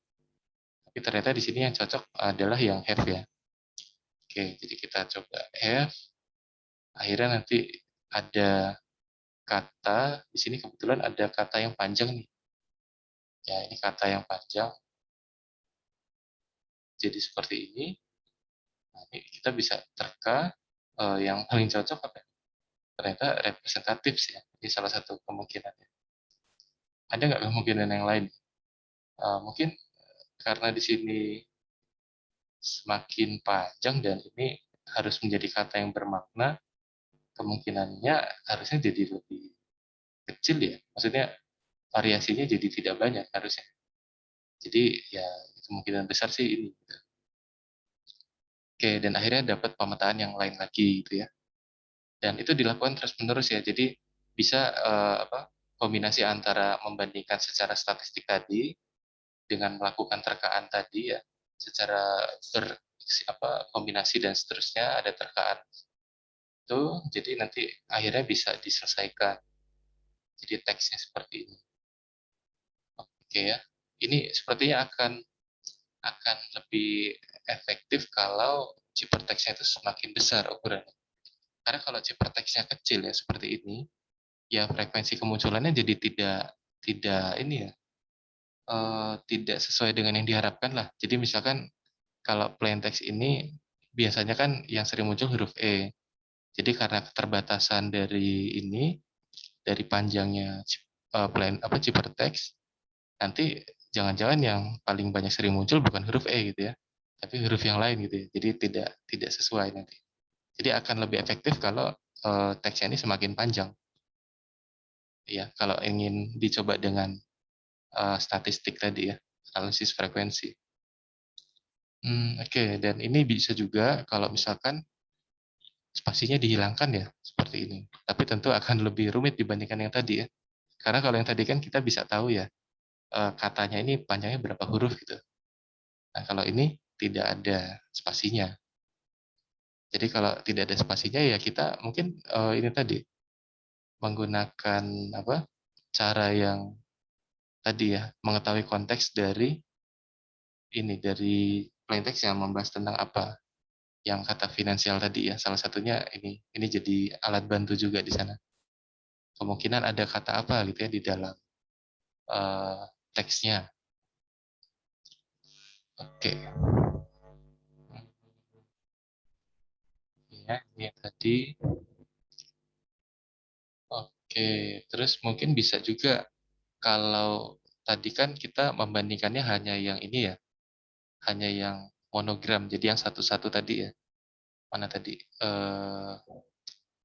Tapi ternyata di sini yang cocok adalah yang have ya. Oke, jadi kita coba have. Akhirnya nanti ada kata, di sini kebetulan ada kata yang panjang nih. Ya, ini kata yang panjang. Jadi seperti ini. Nah, ini kita bisa terka yang paling cocok apa? Ternyata representatif sih ya. Ini salah satu kemungkinannya. Ada nggak kemungkinan yang lain? Mungkin karena di sini semakin panjang dan ini harus menjadi kata yang bermakna, kemungkinannya harusnya jadi lebih kecil ya. Maksudnya variasinya jadi tidak banyak harusnya. Jadi ya kemungkinan besar sih ini. Oke, dan akhirnya dapat pemetaan yang lain lagi gitu ya. Dan itu dilakukan terus-menerus ya. Jadi bisa kombinasi antara membandingkan secara statistik tadi dengan melakukan terkaan tadi ya, secara kombinasi dan seterusnya ada terkaan itu, jadi nanti akhirnya bisa diselesaikan. Jadi teksnya seperti ini. Oke ya. Ini sepertinya akan lebih efektif kalau hypertext-nya itu semakin besar ukurannya. Karena kalau hypertext-nya kecil ya seperti ini, ya frekuensi kemunculannya jadi tidak ini ya, tidak sesuai dengan yang diharapkan lah. Jadi misalkan kalau plain text ini biasanya kan yang sering muncul huruf E. Jadi karena keterbatasan dari panjangnya hypertext, nanti jangan-jangan yang paling banyak sering muncul bukan huruf E gitu ya, tapi huruf yang lain gitu ya. Jadi tidak sesuai nanti. Jadi akan lebih efektif kalau teksnya ini semakin panjang. Ya, kalau ingin dicoba dengan statistik tadi ya, analisis frekuensi. Oke. Dan ini bisa juga kalau misalkan spasinya dihilangkan ya, seperti ini. Tapi tentu akan lebih rumit dibandingkan yang tadi ya. Karena kalau yang tadi kan kita bisa tahu ya, katanya ini panjangnya berapa huruf gitu. Nah, kalau ini tidak ada spasinya. Jadi kalau tidak ada spasinya ya kita mungkin ini tadi menggunakan cara yang tadi ya, mengetahui konteks dari plain text yang membahas tentang apa yang kata finansial tadi ya, salah satunya ini jadi alat bantu juga di sana. Kemungkinan ada kata apa gitu ya di dalam teksnya. Oke. Ya, ini tadi. Oke, terus mungkin bisa juga kalau tadi kan kita membandingkannya hanya yang ini ya, hanya yang monogram. Jadi yang satu-satu tadi ya. Mana tadi?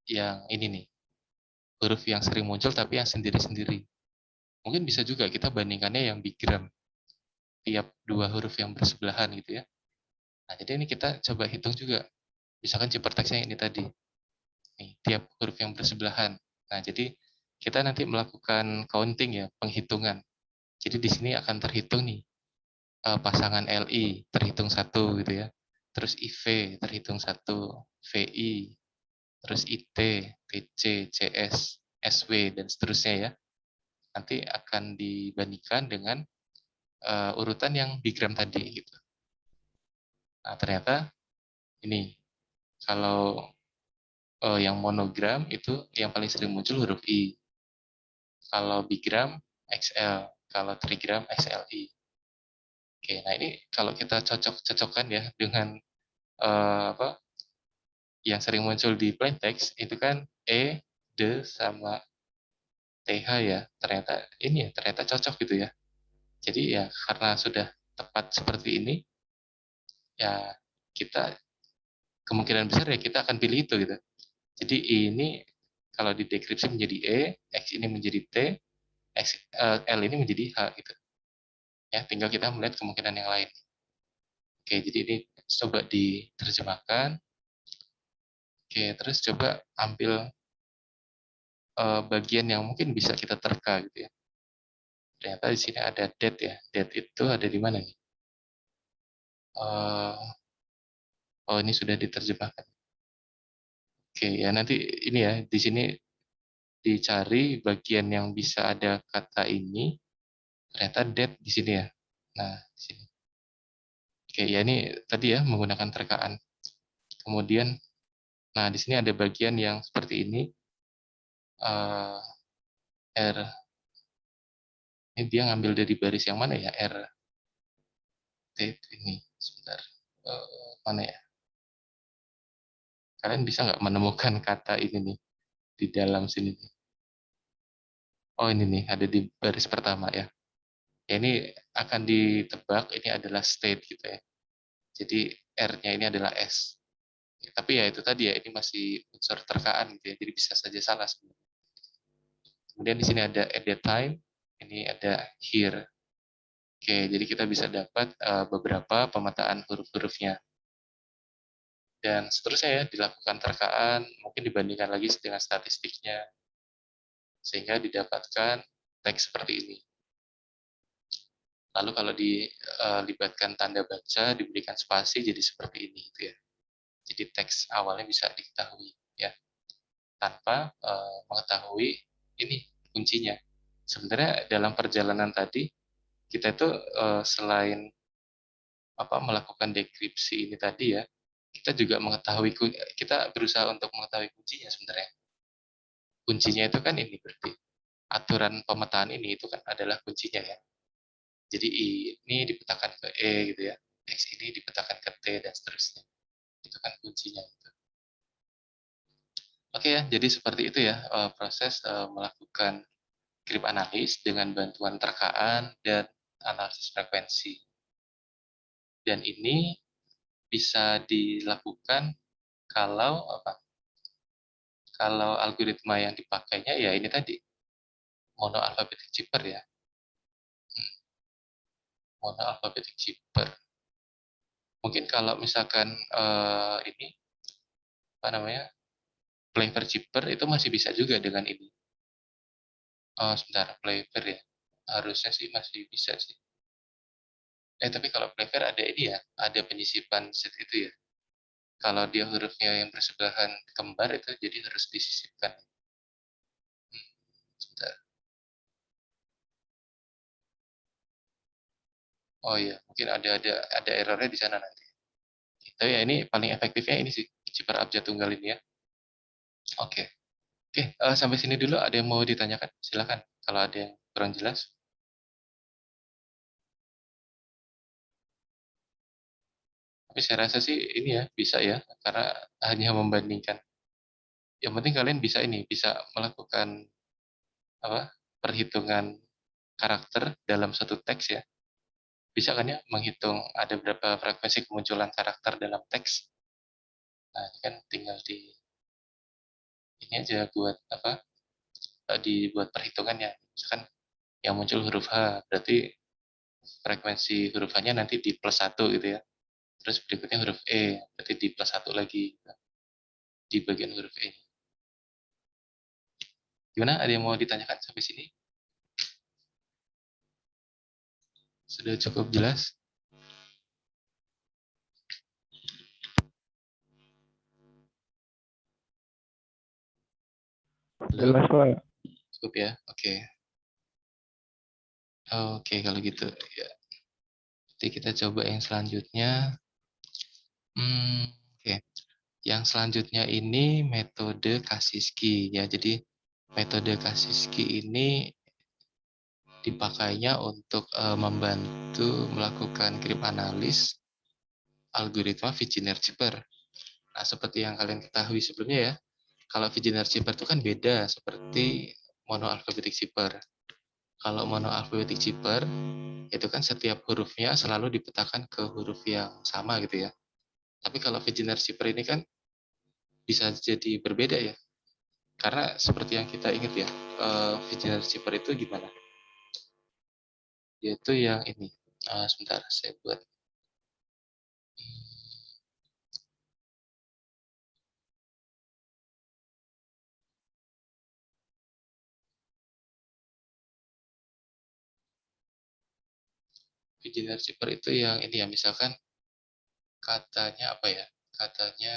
Yang ini nih, huruf yang sering muncul tapi yang sendiri-sendiri. Mungkin bisa juga kita bandingkannya yang bigram, tiap dua huruf yang bersebelahan gitu ya. Nah, jadi ini kita coba hitung juga. Misalkan ciperteksnya ini tadi. Nih, tiap huruf yang bersebelahan. Nah, jadi kita nanti melakukan counting ya, penghitungan. Jadi di sini akan terhitung nih pasangan LI terhitung satu gitu ya. Terus IV terhitung satu, VI, terus IT, TC, CS, SW dan seterusnya ya. Nanti akan dibandingkan dengan urutan yang bigram tadi gitu. Nah, ternyata ini kalau yang monogram itu yang paling sering muncul huruf I. Kalau bigram XL, kalau trigram XLI. Oke, nah ini kalau kita cocok-cocokkan ya dengan apa yang sering muncul di plain text itu kan D sama TH ya. Ternyata ini ya, ternyata cocok gitu ya. Jadi ya karena sudah tepat seperti ini, ya kita kemungkinan besar ya kita akan pilih itu gitu. Jadi ini kalau di dekripsi menjadi X ini menjadi T, L ini menjadi H gitu. Ya, tinggal kita melihat kemungkinan yang lain. Oke, jadi ini coba diterjemahkan. Oke, terus coba ambil bagian yang mungkin bisa kita terka gitu ya. Ternyata di sini ada date ya. Date itu ada di mana nih? Oh, ini sudah diterjemahkan. Oke, ya nanti ini ya, di sini dicari bagian yang bisa ada kata ini, ternyata date di sini ya. Nah, di sini. Oke, ya ini tadi ya menggunakan terkaan. Kemudian, nah di sini ada bagian yang seperti ini. eh, R, ini dia ngambil dari baris yang mana ya? R, T ini, sebentar. Mana ya? Kalian bisa nggak menemukan kata ini nih di dalam sini nih? Oh ini nih, ada di baris pertama ya. Ya, ini akan ditebak, ini adalah state gitu ya. Jadi R-nya ini adalah S. Ya, tapi ya itu tadi ya, ini masih unsur terkaan gitu ya, jadi bisa saja salah sebenarnya. Kemudian di sini ada at that time, ini ada here. Oke, jadi kita bisa dapat beberapa pemetaan huruf-hurufnya. Dan seterusnya ya, dilakukan terkaan, mungkin dibandingkan lagi dengan statistiknya, sehingga didapatkan teks seperti ini. Lalu kalau dilibatkan tanda baca, diberikan spasi, jadi seperti ini. Gitu ya. Jadi teks awalnya bisa diketahui. Ya, tanpa mengetahui ini kuncinya. Sebenarnya dalam perjalanan tadi, kita itu selain melakukan dekripsi ini tadi ya, kita juga mengetahui, kita berusaha untuk mengetahui kuncinya sebenarnya. Kuncinya itu kan ini berarti aturan pemetaan ini itu kan adalah kuncinya ya. Jadi I ini dipetakan ke E gitu ya, X ini dipetakan ke T dan seterusnya. Itu kan kuncinya. Gitu. Oke ya, jadi seperti itu ya proses melakukan grip analis dengan bantuan terkaan dan analisis frekuensi. Dan ini bisa dilakukan kalau Kalau algoritma yang dipakainya ya ini tadi mono alphabetic zipper ya. Mono alphabetic zipper. Mungkin kalau misalkan ini apa namanya? Flavor zipper itu masih bisa juga dengan ini. Sebentar, flavor ya. Harusnya sih masih bisa sih. Tapi kalau flavor ada ini ya, ada penyisipan set itu ya. Kalau dia hurufnya yang bersebelahan kembar itu jadi harus disisipkan. Sebentar. Oh iya, mungkin ada errornya di sana nanti. Tapi ya ini paling efektifnya ini sih, zipper abjad tunggal ini ya. Oke. Oke, sampai sini dulu ada yang mau ditanyakan? Silakan kalau ada yang kurang jelas. Tapi saya rasa sih ini ya bisa ya, karena hanya membandingkan. Yang penting kalian bisa ini, bisa melakukan apa perhitungan karakter dalam satu teks ya. Bisa kan ya menghitung ada berapa frekuensi kemunculan karakter dalam teks. Nah, ini kan tinggal di ini aja buat apa? Dibuat perhitungannya. Misalkan yang muncul huruf H, berarti frekuensi huruf H-nya nanti di plus satu gitu ya. Terus berikutnya huruf E, berarti di plus satu lagi di bagian huruf E. Gimana? Ada yang mau ditanyakan sampai sini? Sudah cukup jelas? Halo? Jelas Pak. Cukup ya? Oke. Oke, kalau gitu. Ya. Jadi kita coba yang selanjutnya. Oke. Yang selanjutnya ini metode Kasiski. Ya, jadi metode Kasiski ini dipakainya untuk membantu melakukan grip analis algoritma Vigenère-Zipper. Nah, seperti yang kalian ketahui sebelumnya ya, kalau Vigenère-Zipper itu kan beda seperti monoalphabetic zipper. Kalau monoalphabetic zipper, itu kan setiap hurufnya selalu dipetakan ke huruf yang sama gitu ya. Tapi kalau Vigenère-Zipper ini kan bisa jadi berbeda ya. Karena seperti yang kita ingat ya, Vigenère-Zipper itu gimana? Yaitu yang ini. Sebentar, saya buat. Visioner Zipper itu yang ini ya, misalkan katanya apa ya? Katanya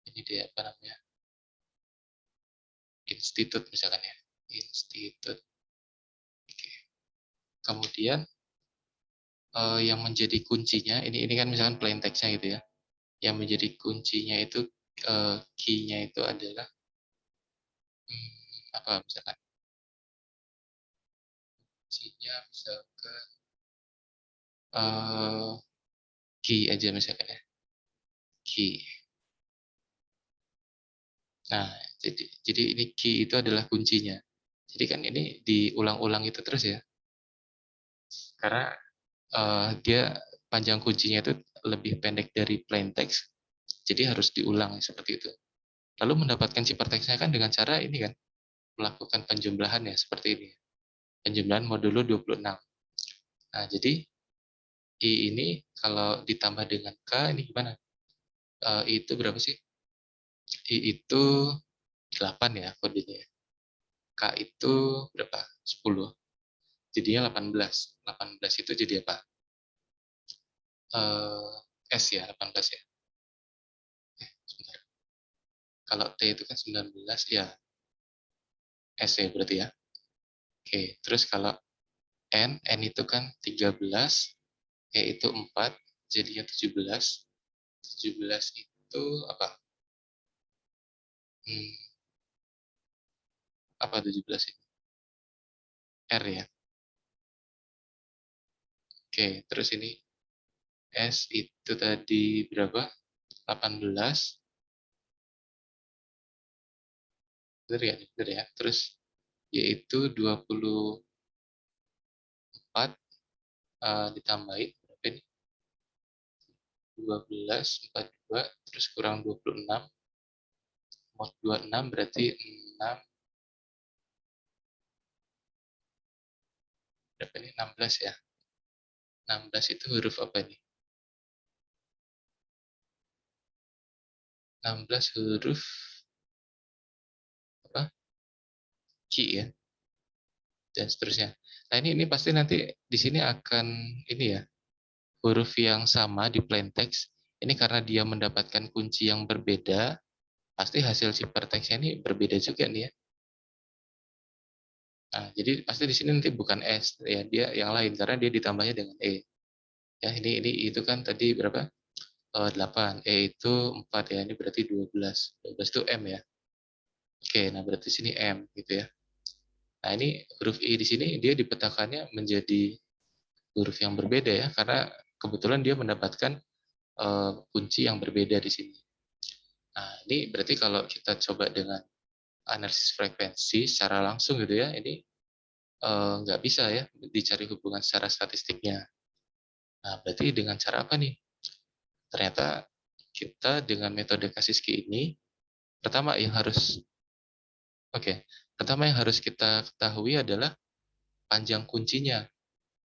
ini dia apa namanya? Institut misalkan ya. Institut. Oke. Kemudian yang menjadi kuncinya ini kan misalkan plain text-nya gitu ya. Yang menjadi kuncinya itu key-nya itu adalah apa misalkan kuncinya misalkan eh, key aja misalkan ya. Key. Nah, jadi ini key itu adalah kuncinya. Jadi kan ini diulang-ulang itu terus ya. Karena dia panjang kuncinya itu lebih pendek dari plain text. Jadi harus diulang seperti itu. Lalu mendapatkan hypertext-nya kan dengan cara ini kan, melakukan penjumlahan ya seperti ini. Penjumlahan modulo 26. Nah, jadi I ini kalau ditambah dengan K ini gimana? I itu berapa sih? I itu 8 ya kodenya. K itu berapa? 10. Jadinya 18. 18 itu jadi apa? S ya, 18 ya. Sebentar. Kalau T itu kan 19 ya. S ya berarti ya. Oke, terus kalau N itu kan 13, E itu 4, jadinya 17. 17 itu apa? Hmm, apa 17 itu? R ya. Oke, terus ini S itu tadi berapa? 18. Benar ya? Benar ya. Terus Y itu 24 ditambahin berapa ini? 12, 42, terus kurang 26. Mod 26 berarti 6, berapa ini? 16 ya. 16 itu huruf apa ini? 16 huruf apa? Q ya, dan seterusnya. Nah, ini pasti nanti di sini akan ini ya, huruf yang sama di plain text. Ini karena dia mendapatkan kunci yang berbeda, pasti hasil hypertext-nya ini berbeda juga nih ya. Nah, jadi pasti di sini nanti bukan S ya, dia yang lain karena dia ditambahnya dengan E. Ya, ini itu kan tadi berapa? 8. E itu 4 ya. Ini berarti 12. 12 itu M ya. Oke, nah berarti sini M gitu ya. Nah, ini huruf I di sini dia dipetakannya menjadi huruf yang berbeda ya karena kebetulan dia mendapatkan kunci yang berbeda di sini. Nah, ini berarti kalau kita coba dengan analisis frekuensi secara langsung gitu ya, ini nggak bisa ya dicari hubungan secara statistiknya. Nah, berarti dengan cara apa nih? Ternyata kita dengan metode Kasiski ini, pertama yang harus, pertama yang harus kita ketahui adalah panjang kuncinya.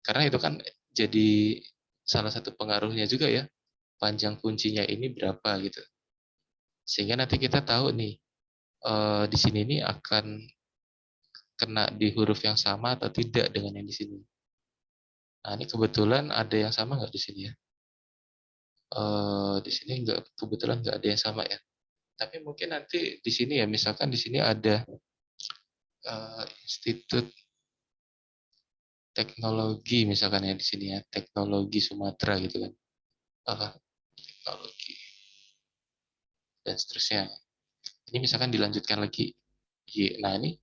Karena itu kan jadi salah satu pengaruhnya juga ya, panjang kuncinya ini berapa gitu. Sehingga nanti kita tahu nih, di sini ini akan kena di huruf yang sama atau tidak dengan yang di sini. Nah, ini kebetulan ada yang sama nggak di sini ya? Di sini nggak, kebetulan nggak ada yang sama ya. Tapi mungkin nanti di sini ya, misalkan di sini ada Institut Teknologi misalkan ya di sini ya, Teknologi Sumatera gitu kan. Teknologi dan seterusnya. Ini misalkan dilanjutkan lagi Y. Nah, ini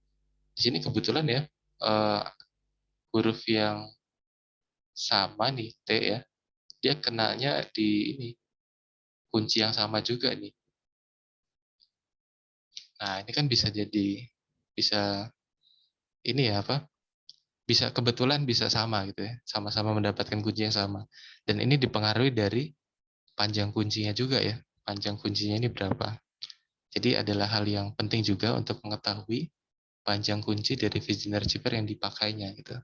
di sini kebetulan ya eh, huruf yang sama nih T ya, dia kenanya di ini kunci yang sama juga nih. Nah, ini kan bisa jadi bisa ini ya apa? Bisa kebetulan bisa sama gitu ya, sama-sama mendapatkan kunci yang sama. Dan ini dipengaruhi dari panjang kuncinya juga ya. Panjang kuncinya ini berapa? Jadi adalah hal yang penting juga untuk mengetahui panjang kunci dari visioner chipper yang dipakainya gitu.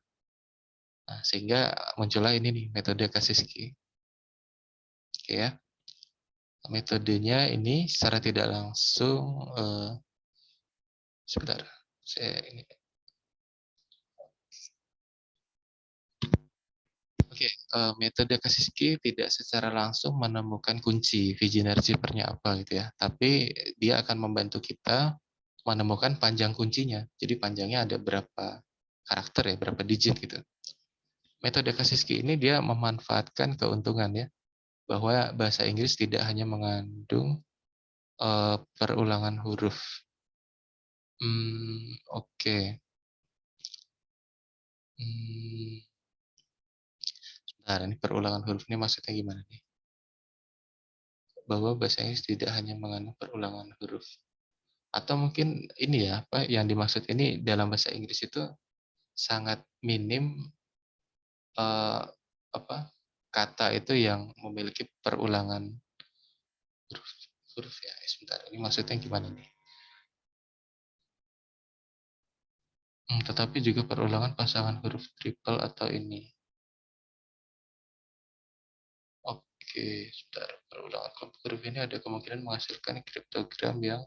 Nah, sehingga muncullah ini nih metode Kasiski. Oke ya. Metodenya ini secara tidak langsung sebentar. Saya ini Oke, metode Kasiski tidak secara langsung menemukan kunci Vigenère zipper-nya apa gitu ya, tapi dia akan membantu kita menemukan panjang kuncinya. Jadi panjangnya ada berapa karakter ya, berapa digit gitu. Metode Kasiski ini dia memanfaatkan keuntungan ya, bahwa bahasa Inggris tidak hanya mengandung perulangan huruf. Oke. Hmm, Sebentar, ini perulangan huruf ini maksudnya gimana nih? Bahwa bahasa Inggris tidak hanya mengandung perulangan huruf. Atau mungkin ini ya, apa yang dimaksud ini dalam bahasa Inggris itu sangat minim eh, apa kata itu yang memiliki perulangan huruf, huruf ya. Sebentar, ini maksudnya gimana nih? Tetapi juga perulangan pasangan huruf triple atau ini. Oke, sebentar. Perulangan kelompok huruf ini ada kemungkinan menghasilkan kriptogram yang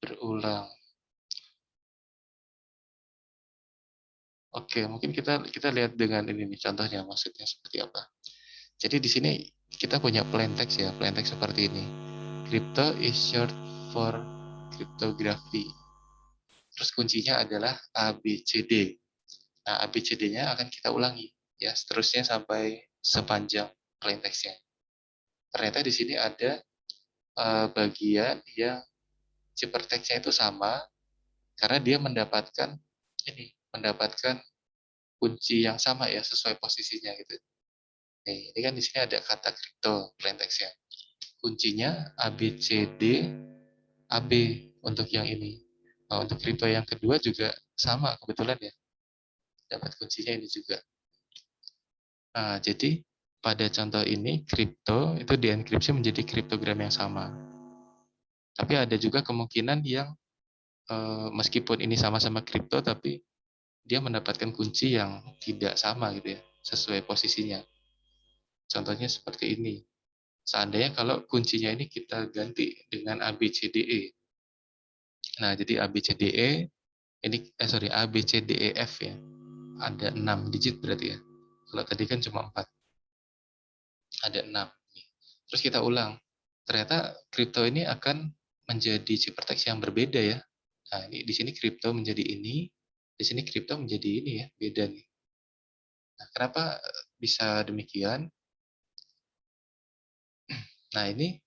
berulang. Oke, mungkin kita kita lihat dengan ini nih contohnya maksudnya seperti apa. Jadi di sini kita punya plain text ya, plain text seperti ini. Crypto is short for cryptography. Terus kuncinya adalah ABCD. Nah, ABCD-nya akan kita ulangi ya, seterusnya sampai sepanjang plain text-nya. Ternyata di sini ada bagian yang ciphertext-nya itu sama karena dia mendapatkan kunci yang sama ya sesuai posisinya gitu. Nih, ini kan di sini ada kata crypto plain text-nya. Kuncinya ABCD AB untuk yang ini. Nah, untuk kripto yang kedua juga sama kebetulan ya. Dapat kuncinya ini juga. Nah, jadi pada contoh ini kripto itu dienkripsi menjadi kriptogram yang sama. Tapi ada juga kemungkinan yang meskipun ini sama-sama kripto tapi dia mendapatkan kunci yang tidak sama gitu ya, sesuai posisinya. Contohnya seperti ini. Seandainya kalau kuncinya ini kita ganti dengan ABCDE. Nah, jadi ABCDE ini ABCDEF ya. Ada 6 digit berarti ya. Kalau tadi kan cuma 4. Ada 6. Terus kita ulang. Ternyata kripto ini akan menjadi ciphertext yang berbeda ya. Nah, ini di sini kripto menjadi ini, di sini kripto menjadi ini ya, beda nih. Nah, kenapa bisa demikian? Nah, ini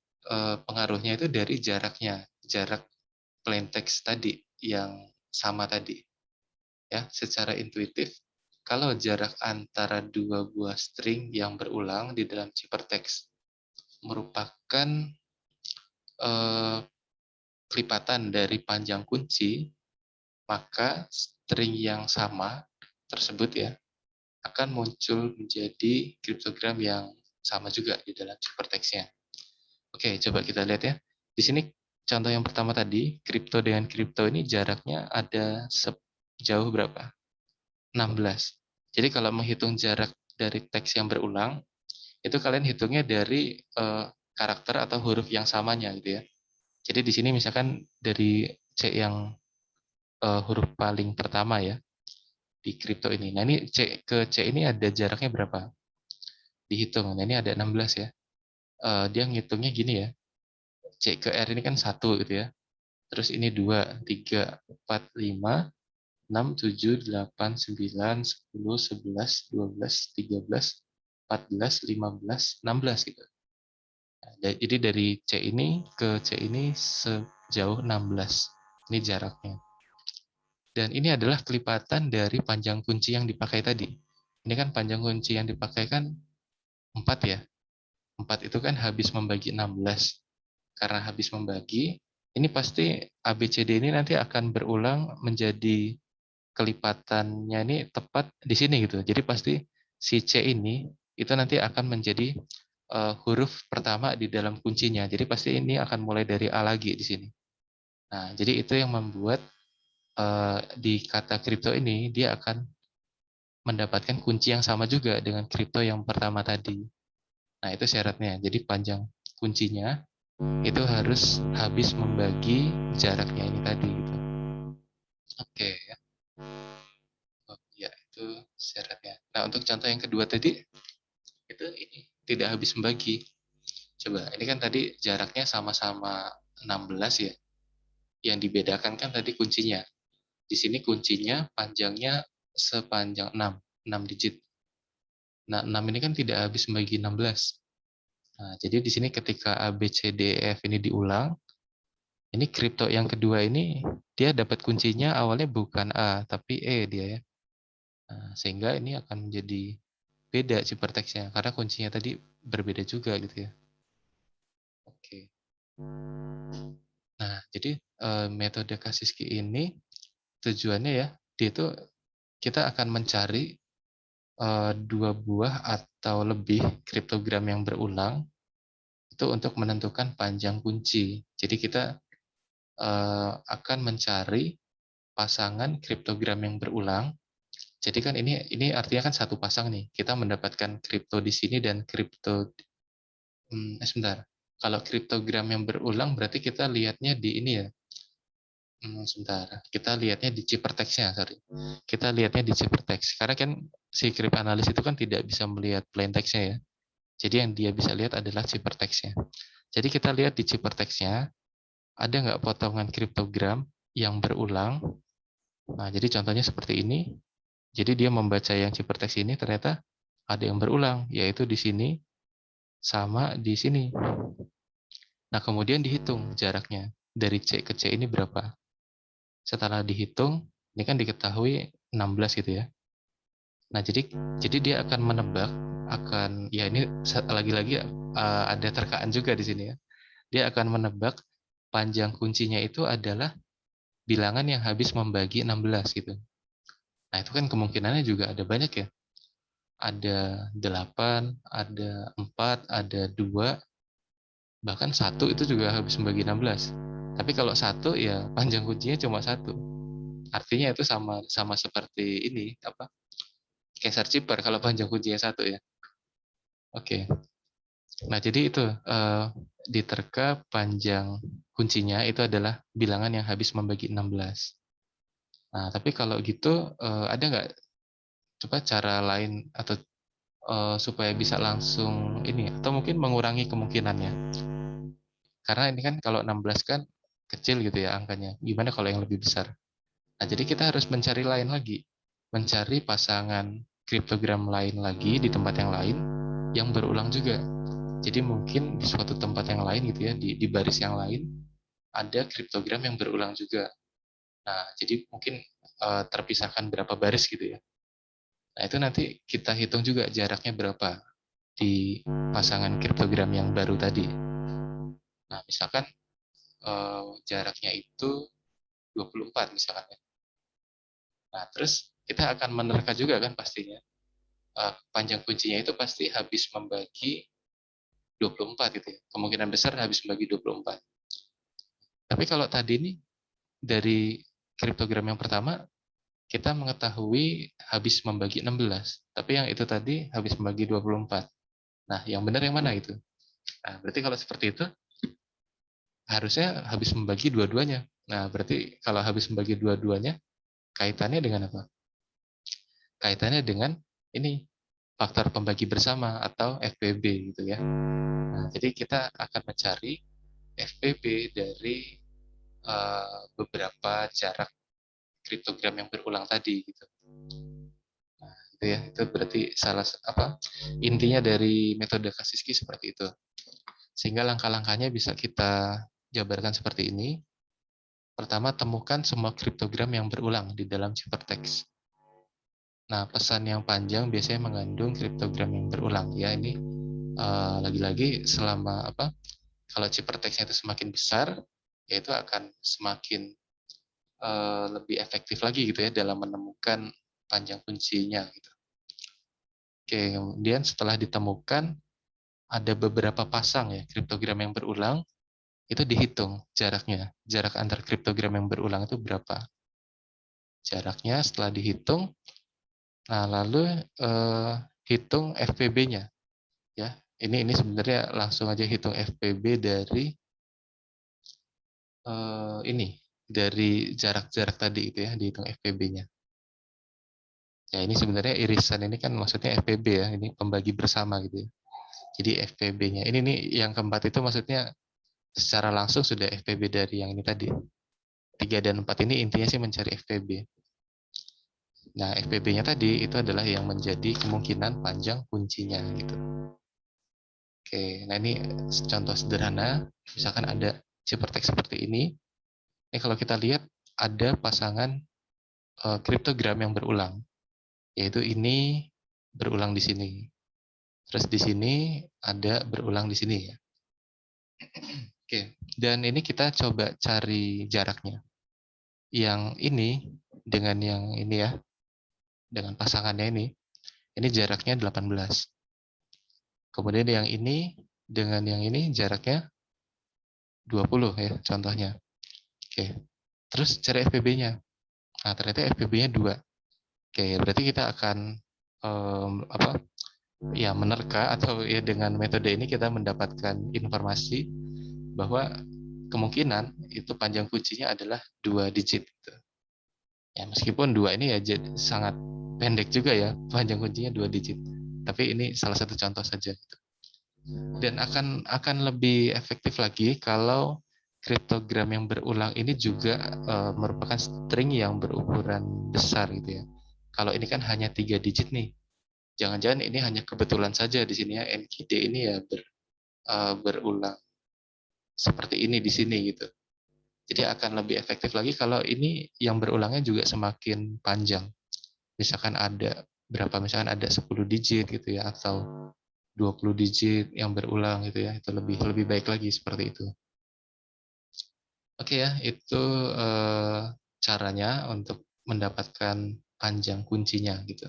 pengaruhnya itu dari jaraknya, jarak plain text tadi yang sama tadi. Ya, secara intuitif, kalau jarak antara dua buah string yang berulang di dalam ciphertext merupakan eh, kelipatan dari panjang kunci, maka string yang sama tersebut ya akan muncul menjadi kriptogram yang sama juga di dalam ciphertext-nya. Oke, coba kita lihat ya. Di sini contoh yang pertama tadi, kripto dengan kripto ini jaraknya ada sejauh berapa? 16. Jadi kalau menghitung jarak dari teks yang berulang, itu kalian hitungnya dari karakter atau huruf yang samanya gitu ya. Jadi di sini misalkan dari C yang huruf paling pertama ya di kripto ini. Nah ini C ke C ini ada jaraknya berapa? Dihitung. Nah ini ada 16 ya. Dia ngitungnya gini ya. C ke R ini kan 1 gitu ya. Terus ini 2, 3, 4, 5, 6, 7, 8, 9, 10, 11, 12, 13, 14, 15, 16 gitu. Nah, jadi dari C ini ke C ini sejauh 16. Ini jaraknya. Dan ini adalah kelipatan dari panjang kunci yang dipakai tadi. Ini kan panjang kunci yang dipakai kan 4 ya. 4 itu kan habis membagi 16. Karena habis membagi, ini pasti ABCD ini nanti akan berulang menjadi kelipatannya ini tepat di sini gitu. Jadi pasti si C ini itu nanti akan menjadi huruf pertama di dalam kuncinya. Jadi pasti ini akan mulai dari A lagi di sini. Nah, jadi itu yang membuat di kata kripto ini dia akan mendapatkan kunci yang sama juga dengan kripto yang pertama tadi. Nah, itu syaratnya. Jadi panjang kuncinya itu harus habis membagi jaraknya ini tadi gitu. Oke ya. Oh, ya, itu syaratnya. Nah, untuk contoh yang kedua tadi, itu ini tidak habis membagi. Coba, ini kan tadi jaraknya sama-sama 16 ya. Yang dibedakan kan tadi kuncinya. Di sini kuncinya panjangnya sepanjang 6 digit. Nah, 6 ini kan tidak habis membagi 16. Nah, jadi di sini ketika A, B, C, D, E, F ini diulang, ini kripto yang kedua ini dia dapat kuncinya awalnya bukan A, tapi E dia ya. Nah, sehingga ini akan menjadi beda ciphertext-nya karena kuncinya tadi berbeda juga gitu ya. Oke. Nah, jadi metode Kasiski ini tujuannya ya, dia itu kita akan mencari dua buah atau lebih kriptogram yang berulang itu untuk menentukan panjang kunci. Jadi kita akan mencari pasangan kriptogram yang berulang. Jadi kan ini artinya kan satu pasang nih. Kita mendapatkan kripto di sini dan kripto sebentar. Kalau kriptogram yang berulang berarti kita lihatnya di ini ya. Sebentar. Kita lihatnya di ciphertext-nya, sorry. Kita lihatnya di ciphertext. Karena kan si cryptanalyst itu kan tidak bisa melihat plain text-nya ya. Jadi yang dia bisa lihat adalah ciphertext-nya. Jadi kita lihat di ciphertext-nya, ada nggak potongan kriptogram yang berulang. Nah, jadi contohnya seperti ini. Jadi dia membaca yang ciphertext ini ternyata ada yang berulang, yaitu di sini sama di sini. Nah, kemudian dihitung jaraknya. Dari C ke C ini berapa. Setelah dihitung, ini kan diketahui 16 gitu ya. Nah, jadi dia akan menebak, ya ini lagi-lagi ada terkaan juga di sini ya. Dia akan menebak panjang kuncinya itu adalah bilangan yang habis membagi 16 gitu. Nah, itu kan kemungkinannya juga ada banyak ya. Ada 8, ada 4, ada 2, bahkan 1 itu juga habis membagi 16. Tapi kalau 1 ya panjang kuncinya cuma 1. Artinya itu sama sama seperti ini apa? Caesar Cipher kalau panjang kuncinya 1 ya. Oke. Nah, jadi itu diterka panjang kuncinya itu adalah bilangan yang habis membagi 16. Nah, tapi kalau gitu ada nggak coba cara lain atau supaya bisa langsung ini atau mungkin mengurangi kemungkinannya. Karena ini kan kalau 16 kan kecil gitu ya angkanya. Gimana kalau yang lebih besar? Nah, jadi kita harus mencari lain lagi. Mencari pasangan kriptogram lain lagi di tempat yang lain yang berulang juga. Jadi mungkin di suatu tempat yang lain gitu ya, di baris yang lain ada kriptogram yang berulang juga. Nah, jadi mungkin terpisahkan berapa baris gitu ya. Nah, itu nanti kita hitung juga jaraknya berapa di pasangan kriptogram yang baru tadi. Nah, misalkan jaraknya itu 24 misalkan ya. Nah, terus kita akan menerka juga kan pastinya. Panjang kuncinya itu pasti habis membagi 24 gitu ya. Kemungkinan besar habis membagi 24. Tapi kalau tadi ini dari kriptogram yang pertama kita mengetahui habis membagi 16, tapi yang itu tadi habis membagi 24. Nah, yang benar yang mana itu? Nah, berarti kalau seperti itu harusnya habis membagi dua-duanya. Nah, berarti kalau habis membagi dua-duanya kaitannya dengan apa? Kaitannya dengan ini faktor pembagi bersama atau FPB gitu ya. Nah, jadi kita akan mencari FPB dari beberapa jarak kriptogram yang berulang tadi gitu. Nah, itu ya, itu berarti salah apa intinya dari metode Kasiski seperti itu. Sehingga langkah-langkahnya bisa kita jabarkan seperti ini. Pertama, temukan semua kriptogram yang berulang di dalam ciphertext. Nah, pesan yang panjang biasanya mengandung kriptogram yang berulang. Ya, ini lagi-lagi selama apa? Kalau ciphertext-nya itu semakin besar, ya itu akan semakin lebih efektif lagi gitu ya dalam menemukan panjang kuncinya gitu. Oke, kemudian setelah ditemukan ada beberapa pasang ya kriptogram yang berulang, itu dihitung jaraknya. Jarak antar kriptogram yang berulang itu berapa? Jaraknya setelah dihitung, nah lalu hitung FPB-nya ya. Ini sebenarnya langsung aja hitung FPB dari ini dari jarak-jarak tadi itu ya, dihitung FPB-nya. Ya ini sebenarnya irisan ini kan maksudnya FPB ya, ini pembagi bersama gitu ya. Jadi FPB-nya. Ini nih yang keempat itu maksudnya secara langsung sudah FPB dari yang ini tadi. 3 dan 4 ini intinya sih mencari FPB. Nah, FPB-nya tadi itu adalah yang menjadi kemungkinan panjang kuncinya gitu. Oke, nah ini contoh sederhana. Misalkan ada ciphertext seperti ini. Ini kalau kita lihat ada pasangan kriptogram yang berulang, yaitu ini berulang di sini. Terus di sini ada berulang di sini ya. Oke, dan ini kita coba cari jaraknya. Yang ini dengan yang ini ya, dengan pasangannya ini jaraknya 18. Kemudian yang ini dengan yang ini jaraknya 20 ya contohnya. Oke. Terus cari FPB-nya. Nah, ternyata FPB-nya 2. Oke, berarti kita akan apa? Ya, menerka atau ya dengan metode ini kita mendapatkan informasi bahwa kemungkinan itu panjang kuncinya adalah 2 digit. Gitu. Ya, meskipun 2 ini ya sangat pendek juga ya, panjang kuncinya 2 digit. Tapi ini salah satu contoh saja. Gitu. Dan akan lebih efektif lagi kalau kriptogram yang berulang ini juga merupakan string yang berukuran besar gitu ya. Kalau ini kan hanya 3 digit nih. Jangan-jangan ini hanya kebetulan saja di sini ya NKD ini ya berulang seperti ini di sini gitu. Jadi akan lebih efektif lagi kalau ini yang berulangnya juga semakin panjang. Misalkan ada berapa, misalkan ada 10 digit gitu ya, atau 20 digit yang berulang gitu ya, itu lebih lebih baik lagi seperti itu. Oke ya, itu caranya untuk mendapatkan panjang kuncinya gitu.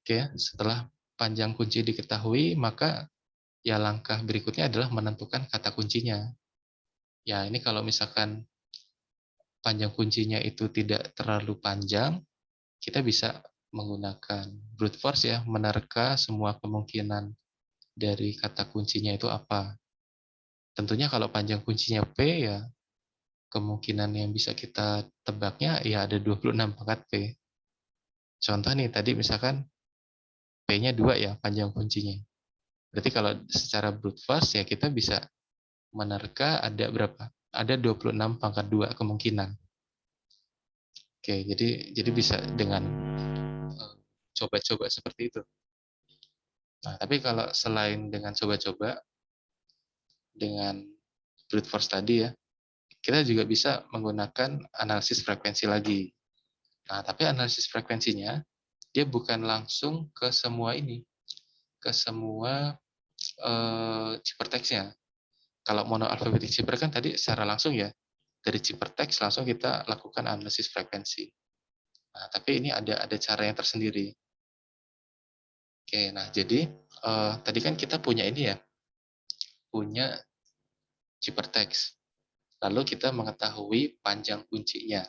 Oke, setelah panjang kunci diketahui, maka ya langkah berikutnya adalah menentukan kata kuncinya. Ya, ini kalau misalkan panjang kuncinya itu tidak terlalu panjang, kita bisa menggunakan brute force ya, menerka semua kemungkinan dari kata kuncinya itu apa. Tentunya kalau panjang kuncinya P ya kemungkinan yang bisa kita tebaknya ya ada 26 pangkat P. Contoh nih tadi misalkan P-nya 2 ya panjang kuncinya. Berarti kalau secara brute force ya kita bisa menerka ada berapa? Ada 26 pangkat 2 kemungkinan. Oke, jadi bisa dengan coba-coba seperti itu. Nah, tapi kalau selain dengan coba-coba dengan brute force tadi ya, kita juga bisa menggunakan analisis frekuensi lagi. Nah, tapi analisis frekuensinya dia bukan langsung ke semua ini, ke semua ciphertext-nya. Kalau monoalphabetic cipher kan tadi secara langsung ya, dari ciphertext langsung kita lakukan analisis frekuensi. Nah, tapi ini ada cara yang tersendiri. Oke, nah jadi tadi kan kita punya ini ya, punya ciphertext. Lalu kita mengetahui panjang kuncinya.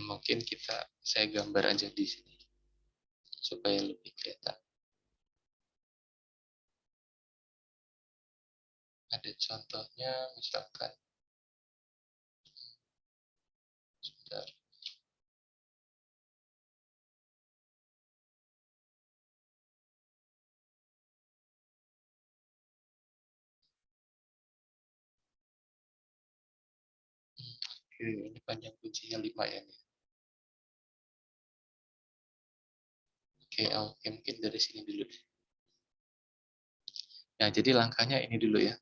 Mungkin saya gambar aja di sini supaya lebih kelihatan. Ada contohnya, misalkan, sebentar. Oke, ini panjang kuncinya 5 ya. Nih. Oke, mungkin dari sini dulu. Nah, jadi langkahnya ini dulu ya.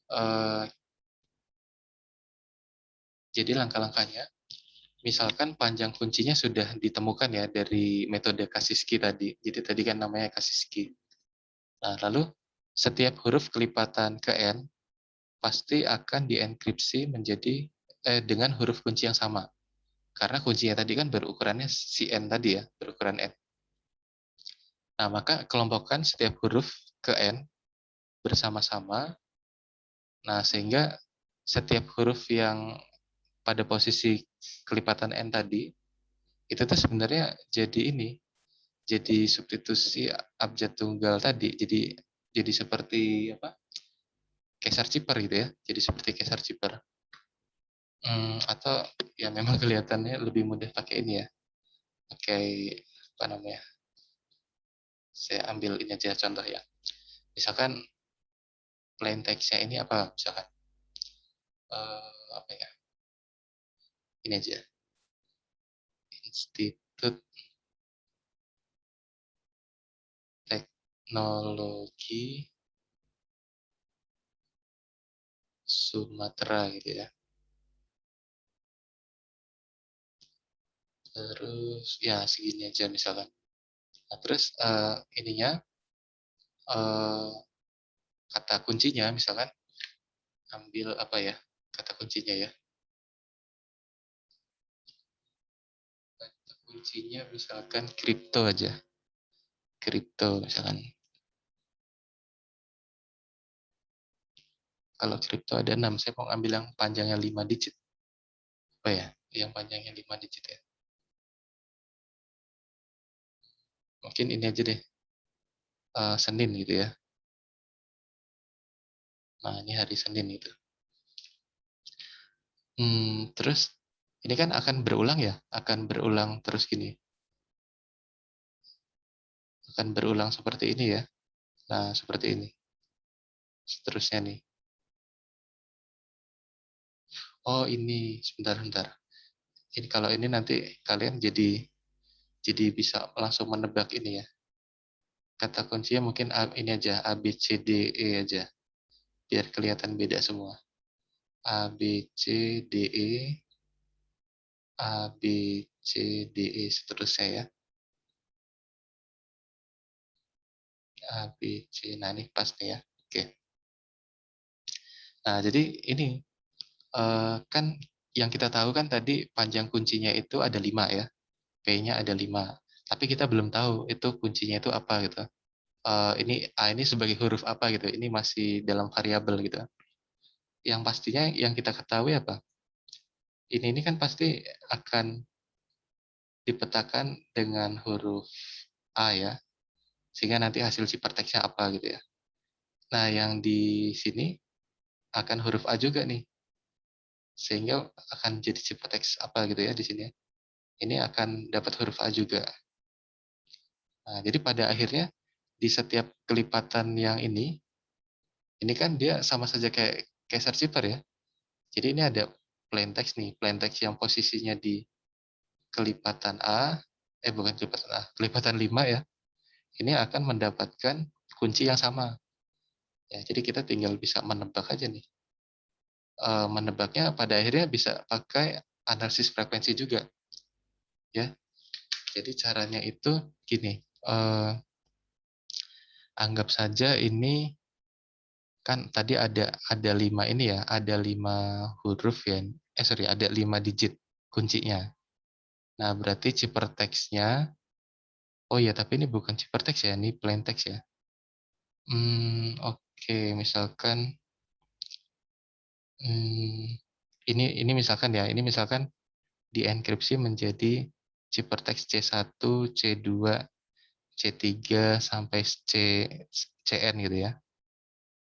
Eh, jadi langkah-langkahnya, misalkan panjang kuncinya sudah ditemukan ya dari metode Kasiski tadi. Jadi tadi kan namanya Kasiski. Nah, lalu setiap huruf kelipatan ke n pasti akan dienkripsi menjadi dengan huruf kunci yang sama. Karena kuncinya tadi kan berukurannya si n tadi ya, berukuran n. Nah, maka kelompokkan setiap huruf ke n bersama-sama. Nah, sehingga setiap huruf yang pada posisi kelipatan n tadi itu tuh sebenarnya jadi ini, jadi substitusi abjad tunggal tadi. Jadi seperti apa? Caesar Cipher gitu ya. Jadi seperti Caesar Cipher. Atau ya memang kelihatannya lebih mudah pakai ini ya. pakai apa namanya? Saya ambil ini aja contoh ya. Misalkan plain text-nya ini apa? Misalkan apa ya? Ini aja. Institut Teknologi Sumatera gitu ya. Terus ya segini aja misalkan. Nah, terus ininya uh, kata kuncinya misalkan ambil apa ya? Kata kuncinya ya. Kata kuncinya misalkan kripto aja. Kripto misalkan. Kalau kripto ada 6, saya mau ambil yang panjangnya 5 digit. Apa ya? Yang panjangnya 5 digit ya. Mungkin ini aja deh. Senin gitu ya. Nah, ini hari Senin gitu. Terus ini kan akan berulang ya, akan berulang terus gini, akan berulang seperti ini ya. Nah, seperti ini. Seterusnya nih. Oh, ini sebentar. Ini kalau ini nanti kalian jadi bisa langsung menebak ini ya. Kata kuncinya mungkin ini aja A B C D E aja, biar kelihatan beda semua. A B C D E A B C D E seterusnya ya. A B C. Nah, ini pas nih ya. Oke. Nah, jadi ini kan yang kita tahu kan tadi panjang kuncinya itu ada 5 ya, P-nya ada 5. Tapi kita belum tahu itu kuncinya itu apa gitu. Ini A ini sebagai huruf apa gitu, ini masih dalam variabel gitu. Yang pastinya yang kita ketahui apa? Ini kan pasti akan dipetakan dengan huruf A ya, sehingga nanti hasil ciphertext-nya apa gitu ya. Nah, yang di sini akan huruf A juga nih, sehingga akan jadi ciphertext apa gitu ya di sini. Ini akan dapat huruf A juga. Nah, jadi pada akhirnya di setiap kelipatan yang ini kan dia sama saja kayak search cipher ya. Jadi ini ada plain text nih, plain text yang posisinya di kelipatan A, bukan kelipatan A, kelipatan 5 ya. Ini akan mendapatkan kunci yang sama. Ya, jadi kita tinggal bisa menebak aja nih. Menebaknya pada akhirnya bisa pakai analisis frekuensi juga. Ya, jadi caranya itu gini. Anggap saja ini kan tadi ada 5 ini ya, ada 5 huruf ya. Sorry, ada 5 digit kuncinya. Nah, berarti ciphertext-nya, oh ya, tapi ini bukan ciphertext ya, ini plain text ya. Oke, misalkan ini misalkan ya, ini misalkan dienkripsi menjadi ciphertext C1, C2, C3 sampai CN gitu ya.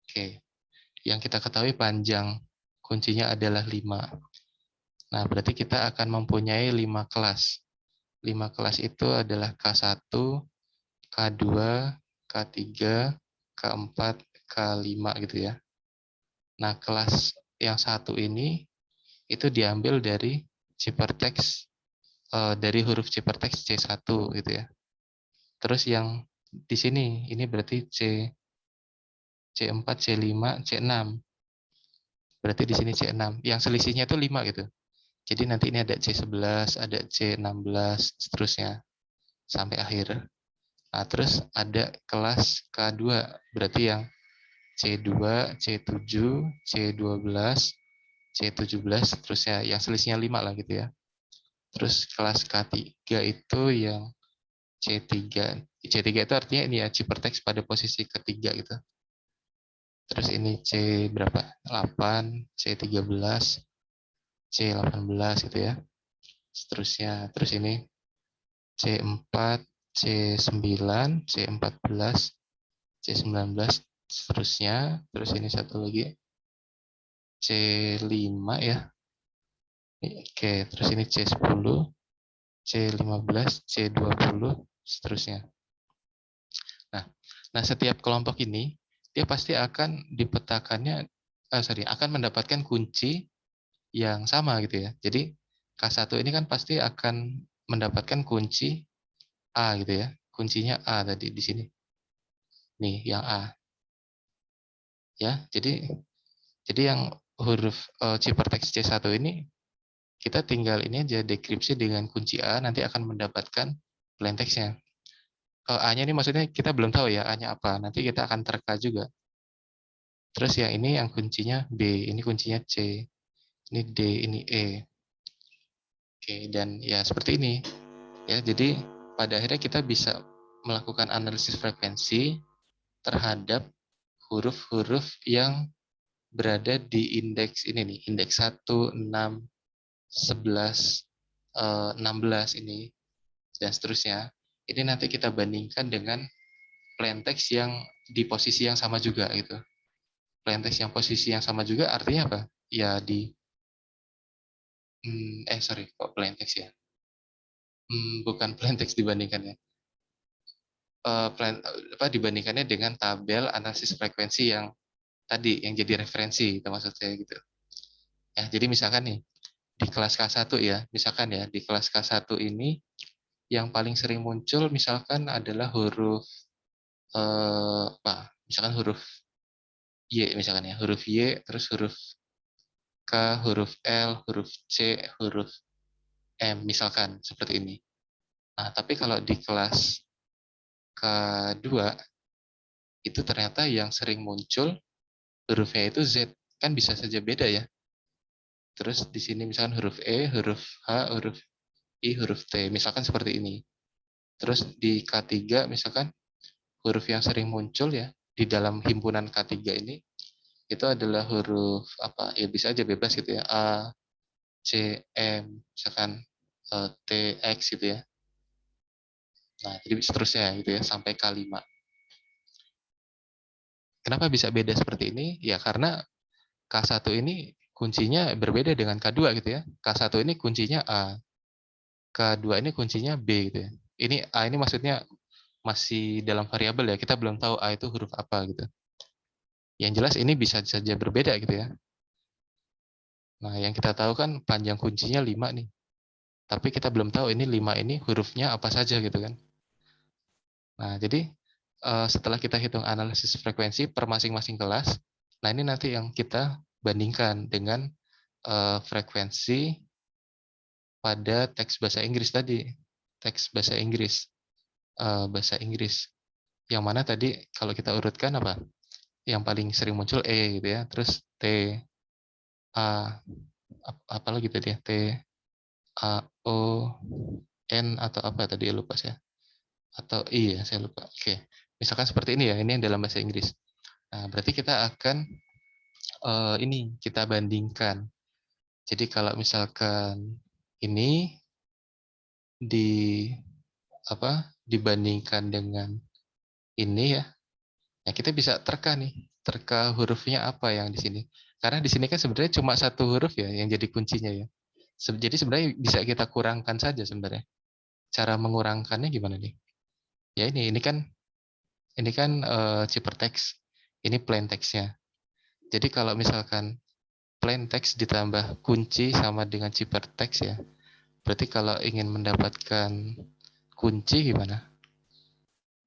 Oke. Yang kita ketahui panjang kuncinya adalah 5. Nah, berarti kita akan mempunyai 5 kelas. 5 kelas itu adalah K1, K2, K3, K4, K5 gitu ya. Nah, kelas yang satu ini itu diambil dari ciphertext dari huruf ciphertext C1 gitu ya. Terus yang di sini ini berarti C4, C5, C6. Berarti di sini C6. Yang selisihnya itu 5 gitu. Jadi nanti ini ada C11, ada C16, seterusnya sampai akhir. Nah, terus ada kelas K2, berarti yang C2, C7, C12, C17, seterusnya. Yang selisihnya 5 lah gitu ya. Terus kelas K3 itu yang C3. C3 itu artinya ini ya, ciphertext pada posisi ketiga gitu. Terus ini C berapa? 8, C13, C18 gitu ya. Seterusnya. Terus ini C4, C9, C14, C19, seterusnya. Terus ini satu lagi C5 ya. Oke, terus ini C10, C15, C20, seterusnya. Nah, setiap kelompok ini dia pasti akan dipetakannya, akan mendapatkan kunci yang sama gitu ya. Jadi K1 ini kan pasti akan mendapatkan kunci A gitu ya. Kuncinya A tadi di sini. Nih, yang A. Ya, jadi yang huruf ciphertext C1 ini kita tinggal ini aja dekripsi dengan kunci A, nanti akan mendapatkan plain text-nya. A-nya ini maksudnya kita belum tahu ya A-nya apa. Nanti kita akan terka juga. Terus yang ini yang kuncinya B, ini kuncinya C, ini D, ini E. Oke, dan ya seperti ini. Ya, jadi pada akhirnya kita bisa melakukan analisis frekuensi terhadap huruf-huruf yang berada di indeks ini nih, indeks 1, 6, 11, 16 ini, dan seterusnya. Ini nanti kita bandingkan dengan plain text yang di posisi yang sama juga gitu. Plain text yang posisi yang sama juga artinya apa? Ya di sorry, kok plain text ya? Bukan plain text dibandingkannya. Dibandingkannya dengan tabel analisis frekuensi yang tadi yang jadi referensi, itu maksud saya gitu. Ya, jadi misalkan nih di kelas K1 ya, misalkan ya di kelas K1 ini yang paling sering muncul misalkan adalah huruf misalkan huruf Y misalkan ya, huruf Y, terus huruf K, huruf L, huruf C, huruf M misalkan seperti ini. Nah, tapi kalau di kelas K2 itu ternyata yang sering muncul hurufnya itu Z, kan bisa saja beda ya. Terus di sini misalkan huruf E, huruf H, huruf I, huruf T, misalkan seperti ini. Terus di K3 misalkan huruf yang sering muncul ya di dalam himpunan K3 ini itu adalah huruf apa? Ya bisa aja bebas gitu ya. A, C, M, misalkan T, X gitu ya. Nah, jadi seterusnya gitu ya sampai K5. Kenapa bisa beda seperti ini? Ya karena K1 ini kuncinya berbeda dengan K2 gitu ya. K1 ini kuncinya A, K2 ini kuncinya B gitu ya. Ini A ini maksudnya masih dalam variabel ya, kita belum tahu A itu huruf apa gitu. Yang jelas ini bisa saja berbeda gitu ya. Nah, yang kita tahu kan panjang kuncinya 5 nih. Tapi kita belum tahu ini 5 ini hurufnya apa saja gitu kan. Nah, jadi setelah kita hitung analisis frekuensi per masing-masing kelas, nah ini nanti yang kita bandingkan dengan frekuensi pada teks bahasa Inggris tadi. Teks bahasa Inggris. Bahasa Inggris. Yang mana tadi kalau kita urutkan apa? Yang paling sering muncul E gitu ya. Terus T, A, apa lagi tadi ya? T, A, O, N atau apa tadi lupa saya. Atau I ya, saya lupa. Oke. Misalkan seperti ini ya, ini yang dalam bahasa Inggris. Nah, berarti kita akan ini kita bandingkan. Jadi kalau misalkan ini di dibandingkan dengan ini ya, ya kita bisa terka nih, terka hurufnya apa yang di sini. Karena di sini kan sebenarnya cuma satu huruf ya yang jadi kuncinya ya. Jadi sebenarnya bisa kita kurangkan saja sebenarnya. Cara mengurangkannya gimana nih? Ya ini kan ciphertext, ini plain text-nya. Jadi kalau misalkan plain text ditambah kunci sama dengan ciphertext ya, berarti kalau ingin mendapatkan kunci gimana?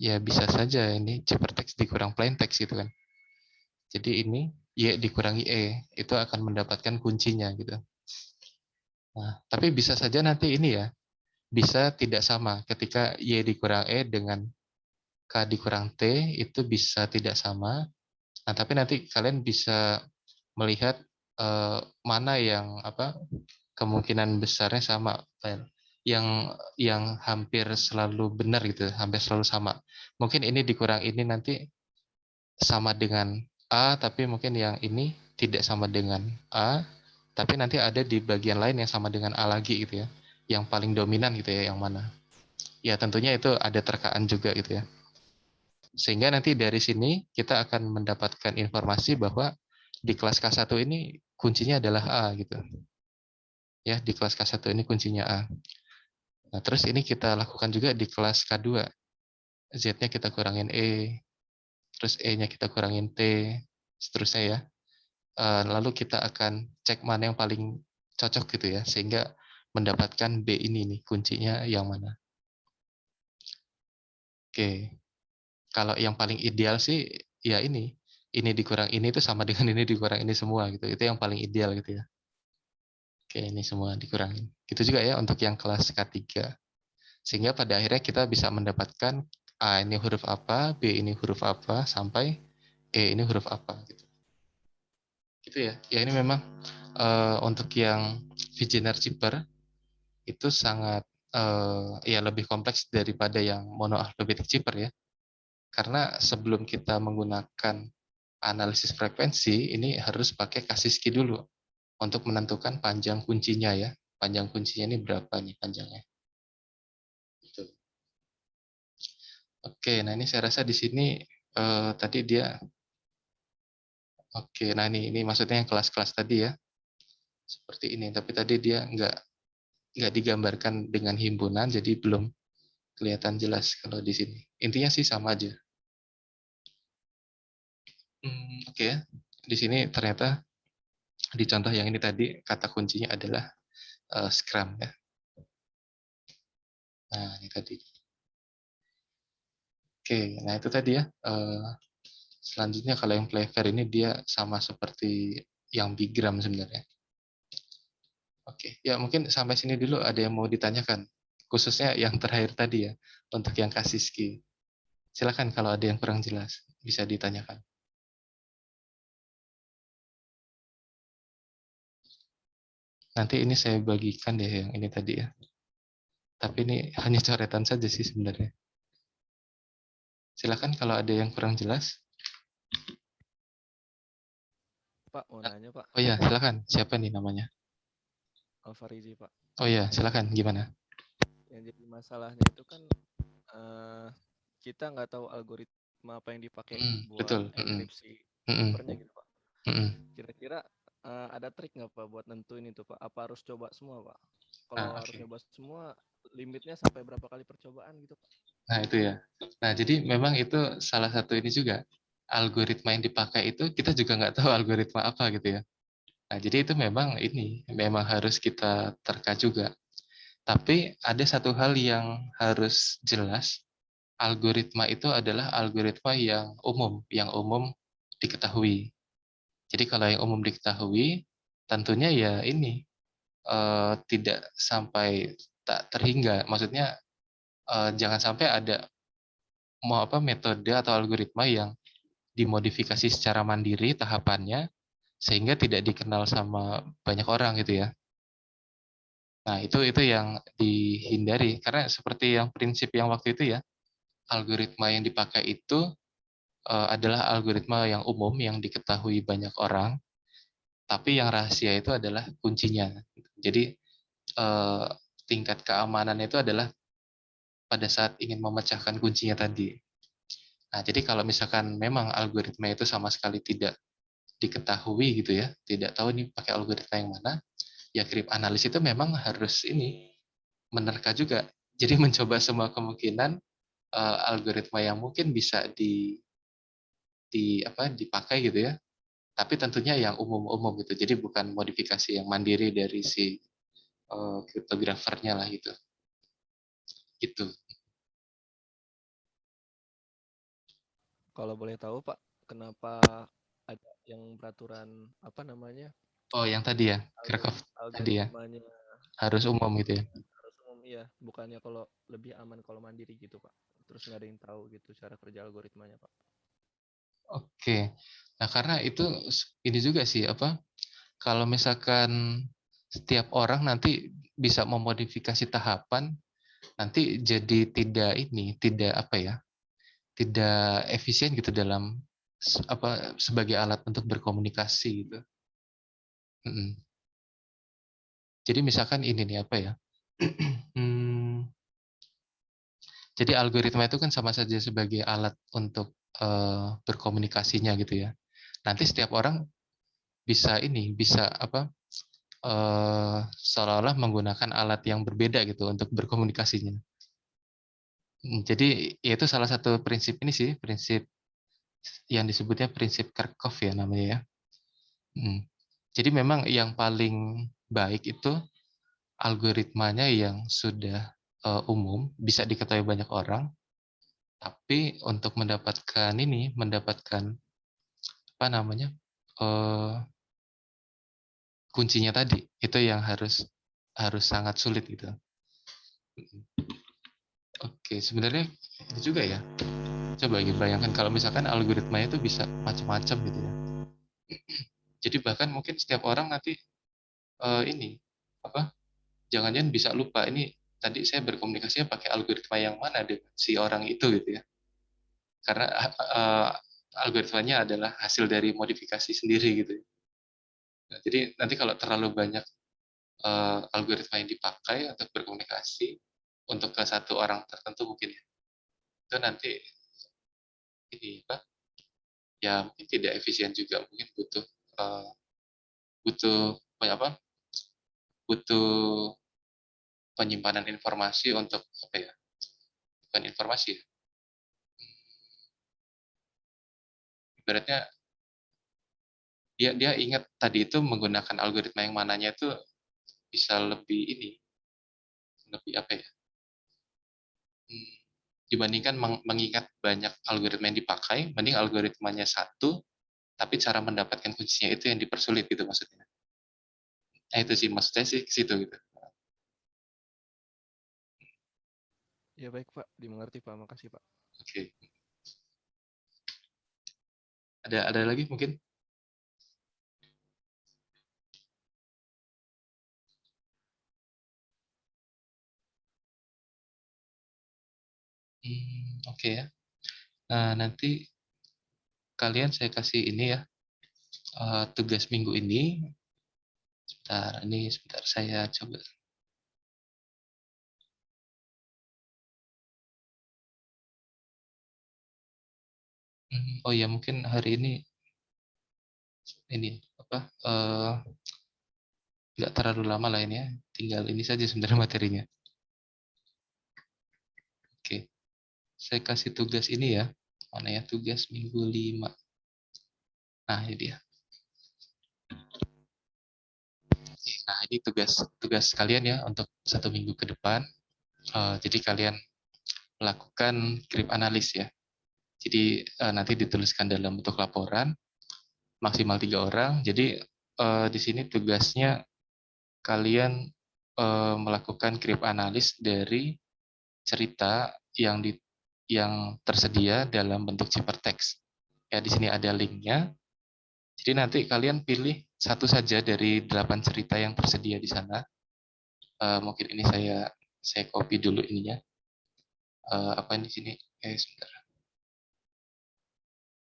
Ya bisa saja ini ciphertext dikurang plain text gitu kan. Jadi ini Y dikurangi E, itu akan mendapatkan kuncinya gitu. Nah, tapi bisa saja nanti ini ya, bisa tidak sama ketika Y dikurang E dengan K dikurang T itu bisa tidak sama. Nah, tapi nanti kalian bisa melihat mana yang kemungkinan besarnya sama, yang hampir selalu benar gitu, hampir selalu sama. Mungkin ini dikurang ini nanti sama dengan A, tapi mungkin yang ini tidak sama dengan A, tapi nanti ada di bagian lain yang sama dengan A lagi gitu ya. Yang paling dominan gitu ya, yang mana. Ya tentunya itu ada terkaan juga gitu ya. Sehingga nanti dari sini kita akan mendapatkan informasi bahwa di kelas K1 ini kuncinya adalah A gitu. Ya, di kelas K1 ini kuncinya A. Nah, terus ini kita lakukan juga di kelas K2. Z-nya kita kurangin E, terus E-nya kita kurangin T, seterusnya ya. Lalu kita akan cek mana yang paling cocok gitu ya, sehingga mendapatkan B ini nih, kuncinya yang mana. Oke, kalau yang paling ideal sih ya ini dikurang ini itu sama dengan ini dikurang ini semua gitu. Itu yang paling ideal gitu ya. Oke, ini semua dikurangin. Gitu juga ya untuk yang kelas K3. Sehingga pada akhirnya kita bisa mendapatkan A ini huruf apa, B ini huruf apa, sampai E ini huruf apa gitu. Gitu ya. Ya ini memang untuk yang Vigener Zipper itu sangat ya lebih kompleks daripada yang monoalphabetic zipper ya. Karena sebelum kita menggunakan analisis frekuensi, ini harus pakai Kaspersky dulu untuk menentukan panjang kuncinya ya. Panjang kuncinya ini berapa nih panjangnya. Gitu. Oke, nah ini saya rasa di sini tadi dia oke, nah ini maksudnya yang kelas-kelas tadi ya. Seperti ini, tapi tadi dia nggak digambarkan dengan himpunan, jadi belum kelihatan jelas kalau di sini. Intinya sih sama aja. Oke ya. Di sini ternyata di contoh yang ini tadi kata kuncinya adalah Scrum ya. Nah ini tadi. Oke, nah itu tadi ya. Selanjutnya kalau yang Playfair ini dia sama seperti yang Bigram sebenarnya. Oke, ya mungkin sampai sini dulu ada yang mau ditanyakan. Khususnya yang terakhir tadi ya, untuk yang Kaspersky. Silakan kalau ada yang kurang jelas, bisa ditanyakan. Nanti ini saya bagikan deh yang ini tadi ya. Tapi ini hanya coretan saja sih sebenarnya. Silakan kalau ada yang kurang jelas. Pak, mau nanya Pak, Oh ya, silakan. Siapa nih namanya? Alfarizi Pak. Oh ya, silakan. Gimana? Yang jadi masalahnya itu kan eh, kita nggak tahu algoritma apa yang dipakai buat Betul. enkripsi Mm-mm. zippernya gitu Pak. Mm-mm. Kira-kira ada trik nggak Pak buat nentuin itu Pak? Apa harus coba semua Pak? Nah, Kalau harus oke. nyoba semua, limitnya sampai berapa kali percobaan gitu Pak? Nah, itu ya. Nah, jadi memang itu salah satu ini juga. Algoritma yang dipakai itu kita juga nggak tahu algoritma apa gitu ya. Nah, jadi itu memang harus kita terka juga. Tapi ada satu hal yang harus jelas, algoritma itu adalah algoritma yang umum diketahui. Jadi kalau yang umum diketahui, tentunya ya tidak sampai tak terhingga. Maksudnya jangan sampai ada metode atau algoritma yang dimodifikasi secara mandiri tahapannya sehingga tidak dikenal sama banyak orang gitu ya. Nah, itu yang dihindari karena seperti yang prinsip yang waktu itu ya, algoritma yang dipakai itu adalah algoritma yang umum yang diketahui banyak orang, tapi yang rahasia itu adalah kuncinya. Jadi eh, tingkat keamanan itu adalah pada saat ingin memecahkan kuncinya tadi. Nah, jadi kalau misalkan memang algoritma itu sama sekali tidak diketahui gitu ya, tidak tahu nih pakai algoritma yang mana, ya analis itu memang harus menerka juga. Jadi mencoba semua kemungkinan algoritma yang mungkin bisa dipakai gitu ya. Tapi tentunya yang umum-umum gitu. Jadi bukan modifikasi yang mandiri dari si kriptografernya lah gitu. Gitu. Kalau boleh tahu Pak, kenapa ada yang peraturan apa namanya Oh, yang tadi ya, Krakow tadi ya, algoritmanya harus umum gitu ya. harus umum iya, bukannya kalau lebih aman kalau mandiri gitu Pak. Terus nggak ada yang tahu gitu cara kerja algoritmanya Pak. Oke. Nah, karena itu ini juga sih kalau misalkan setiap orang nanti bisa memodifikasi tahapan, nanti jadi tidak tidak efisien gitu dalam sebagai alat untuk berkomunikasi gitu. Jadi misalkan ini nih Hmm, jadi algoritma itu kan sama saja sebagai alat untuk berkomunikasinya gitu ya. Nanti setiap orang bisa seolah-olah menggunakan alat yang berbeda gitu untuk berkomunikasinya. Jadi ya itu salah satu prinsip ini sih, prinsip yang disebutnya prinsip Kerckhoff ya namanya ya. Mhm. Jadi memang yang paling baik itu algoritmanya yang sudah, umum, bisa diketahui banyak orang, tapi untuk mendapatkan apa namanya, eee, kuncinya tadi, itu yang harus harus sangat sulit gitu. Mhm. Oke, sebenarnya itu juga ya, coba bayangkan kalau misalkan algoritmanya itu bisa macam-macam gitu ya. Jadi bahkan mungkin setiap orang nanti, ini, apa, jangan-jangan bisa lupa, ini tadi saya berkomunikasinya pakai algoritma yang mana dengan si orang itu gitu ya. Karena, algoritmanya adalah hasil dari modifikasi sendiri gitu ya. Nah, jadi nanti kalau terlalu banyak, algoritma yang dipakai untuk berkomunikasi, untuk ke satu orang tertentu mungkin ya, itu nanti ini, apa, ya mungkin tidak efisien juga, mungkin butuh, butuh apa, butuh penyimpanan informasi untuk apa ya, bukan informasi ya, ibaratnya dia dia ingat tadi itu menggunakan algoritma yang mananya itu bisa lebih ini, lebih apa ya, mmm, dibandingkan mengingat banyak algoritma yang dipakai, mending algoritmanya satu, tapi cara mendapatkan kuncinya itu yang dipersulit gitu maksudnya. Nah itu sih maksud saya sih ke situ gitu. Ya baik Pak, dimengerti Pak, makasih Pak. Oke. Ada lagi mungkin? Oke ya. Nah, nanti kalian saya kasih ini ya, tugas minggu ini. Sebentar saya coba. Oh ya mungkin hari ini apa, nggak terlalu lama lah ini ya, tinggal ini saja sebenarnya materinya. Oke, saya kasih tugas ini ya, mana ya tugas minggu 5. Nah ini dia. Nah ini tugas tugas kalian ya untuk 1 minggu ke depan. Jadi kalian lakukan krip analis ya. Jadi nanti dituliskan dalam bentuk laporan, maksimal 3 orang. Jadi di sini tugasnya kalian melakukan krip analis dari cerita yang tersedia dalam bentuk ciphertext. Ya di sini ada linknya. Jadi nanti kalian pilih satu saja dari 8 cerita yang tersedia di sana. Mungkin ini saya copy dulu ininya. Apa di sini? Sebentar.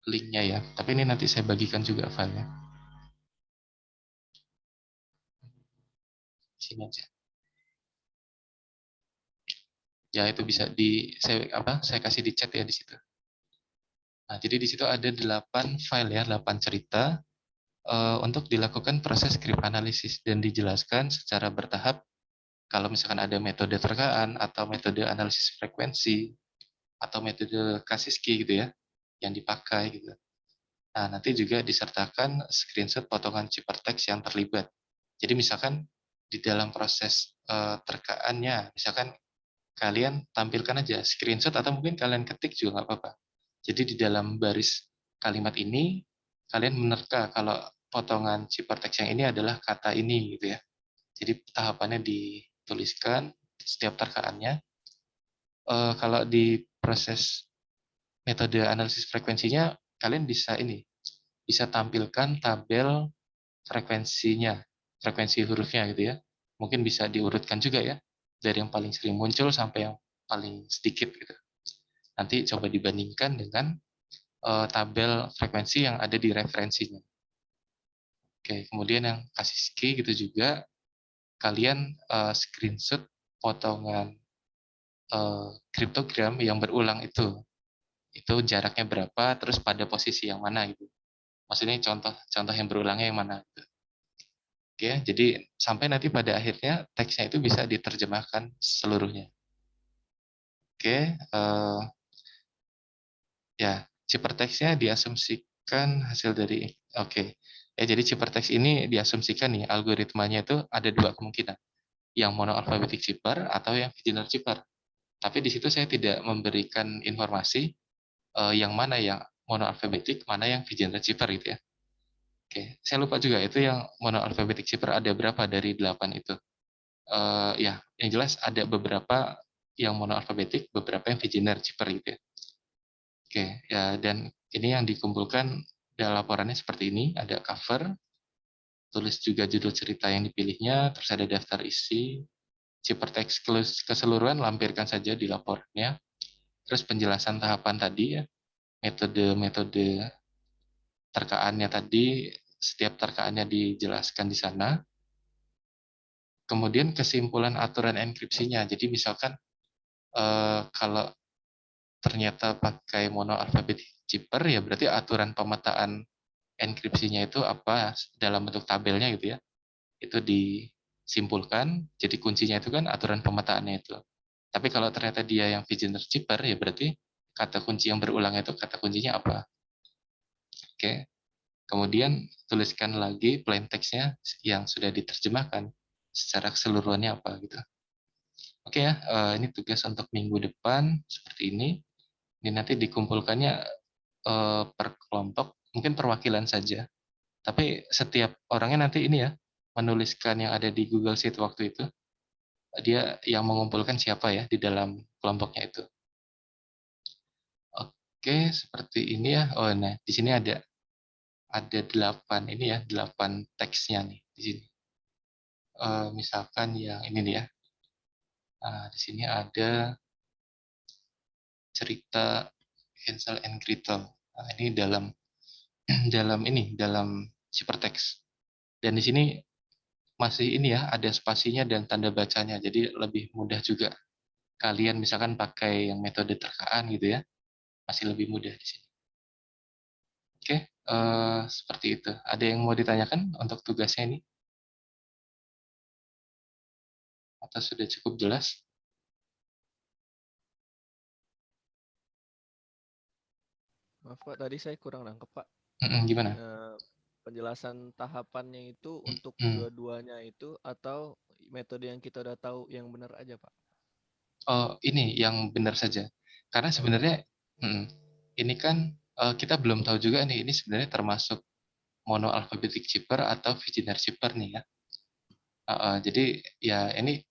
Linknya ya. Tapi ini nanti saya bagikan juga filenya. Sini aja. Ya itu bisa saya kasih di chat ya di situ. Nah, jadi di situ ada 8 file ya, 8 cerita untuk dilakukan proses script analisis dan dijelaskan secara bertahap kalau misalkan ada metode terkaan atau metode analisis frekuensi atau metode Kasiski gitu ya yang dipakai gitu. Nah, nanti juga disertakan screenshot potongan ciphertext yang terlibat. Jadi misalkan di dalam proses terkaannya, misalkan kalian tampilkan aja screenshot atau mungkin kalian ketik juga nggak apa-apa. Jadi di dalam baris kalimat ini kalian menerka kalau potongan ciphertext yang ini adalah kata ini gitu ya. Jadi tahapannya dituliskan setiap terkaannya. Kalau di proses metode analisis frekuensinya kalian bisa tampilkan tabel frekuensinya, frekuensi hurufnya gitu ya. Mungkin bisa diurutkan juga ya dari yang paling sering muncul sampai yang paling sedikit gitu. Nanti coba dibandingkan dengan tabel frekuensi yang ada di referensinya. Oke, kemudian yang kasih key gitu juga, kalian screenshot potongan kriptogram yang berulang itu. Itu jaraknya berapa, terus pada posisi yang mana gitu. Maksudnya contoh contoh yang berulangnya yang mana gitu. Oke, jadi sampai nanti pada akhirnya teksnya itu bisa diterjemahkan seluruhnya. Oke, ya, ciphertext-nya diasumsikan hasil dari oke. Ya, jadi ciphertext ini diasumsikan nih algoritmanya itu ada dua kemungkinan, yang monoalphabetic cipher atau yang viginal cipher. Tapi di situ saya tidak memberikan informasi yang mana yang monoalphabetic, mana yang viginal cipher gitu ya. Oke, saya lupa juga itu yang monoalphabetic cipher ada berapa dari 8 itu. Ya, yang jelas ada beberapa yang monoalfabetik, beberapa yang viginal cipher gitu ya. Oke, ya dan ini yang dikumpulkan dalam laporannya seperti ini, ada cover, tulis juga judul cerita yang dipilihnya, terus ada daftar isi, ciphertext keseluruhan lampirkan saja di laporannya, terus penjelasan tahapan tadi ya, metode-metode terkaannya tadi, setiap terkaannya dijelaskan di sana, kemudian kesimpulan aturan enkripsinya. Jadi misalkan kalau ternyata pakai monoalphabetic cipher ya berarti aturan pemetaan enkripsinya itu apa dalam bentuk tabelnya gitu ya. Itu disimpulkan, jadi kuncinya itu kan aturan pemetaannya itu. Tapi kalau ternyata dia yang visioner cipher ya berarti kata kunci yang berulang itu kata kuncinya apa. Oke. Kemudian tuliskan lagi plain text-nya yang sudah diterjemahkan secara keseluruhannya apa gitu. Oke ya, ini tugas untuk minggu depan seperti ini. Ini nanti dikumpulkannya per kelompok, mungkin perwakilan saja. Tapi setiap orangnya nanti ini ya, menuliskan yang ada di Google Sheet waktu itu, dia yang mengumpulkan siapa ya di dalam kelompoknya itu. Oke, seperti ini ya. Oh, nah di sini ada 8 ini ya, 8 teksnya nih di sini. Misalkan yang ini nih ya. Nah, di sini ada cerita Hansel and Gretel. Nah, ini dalam dalam ciphertext. Dan di sini masih ini ya, ada spasinya dan tanda bacanya. Jadi lebih mudah juga. Kalian misalkan pakai yang metode terkaan gitu ya, masih lebih mudah di sini. Oke, seperti itu. Ada yang mau ditanyakan untuk tugasnya ini? Atau sudah cukup jelas? Maaf Pak, tadi saya kurang nangkep Pak. Gimana? Eh, Penjelasan tahapannya itu untuk Mm. dua-duanya itu atau metode yang kita udah tahu yang benar aja Pak? Oh, ini yang benar saja. Karena Oh yang sebenarnya mm, ini kan kita belum tahu juga nih, ini sebenarnya termasuk monoalphabetic cipher atau viginal cipher nih ya. Jadi ya ini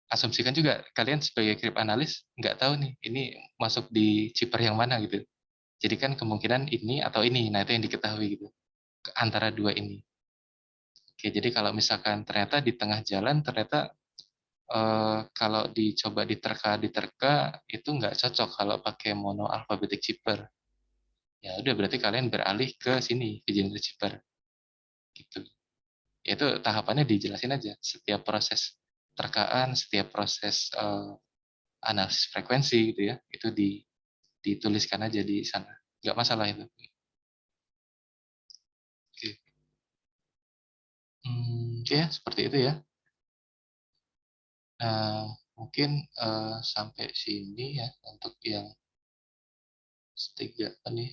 asumsikan juga kalian sebagai crypt analis nggak tahu nih ini masuk di cipher yang mana gitu. Jadi kan kemungkinan ini atau ini, nah itu yang diketahui gitu antara dua ini. Oke, jadi kalau misalkan ternyata di tengah jalan ternyata kalau dicoba diterka itu nggak cocok kalau pakai mono alphabetic cipher. Ya udah berarti kalian beralih ke sini ke genre cipher gitu. Itu tahapannya dijelasin aja setiap proses terkaan, setiap proses analisis frekuensi gitu ya, itu dituliskan aja di sana. Nggak masalah itu. Oke. Ya seperti itu ya. Nah, mungkin sampai sini ya untuk yang ketiga nih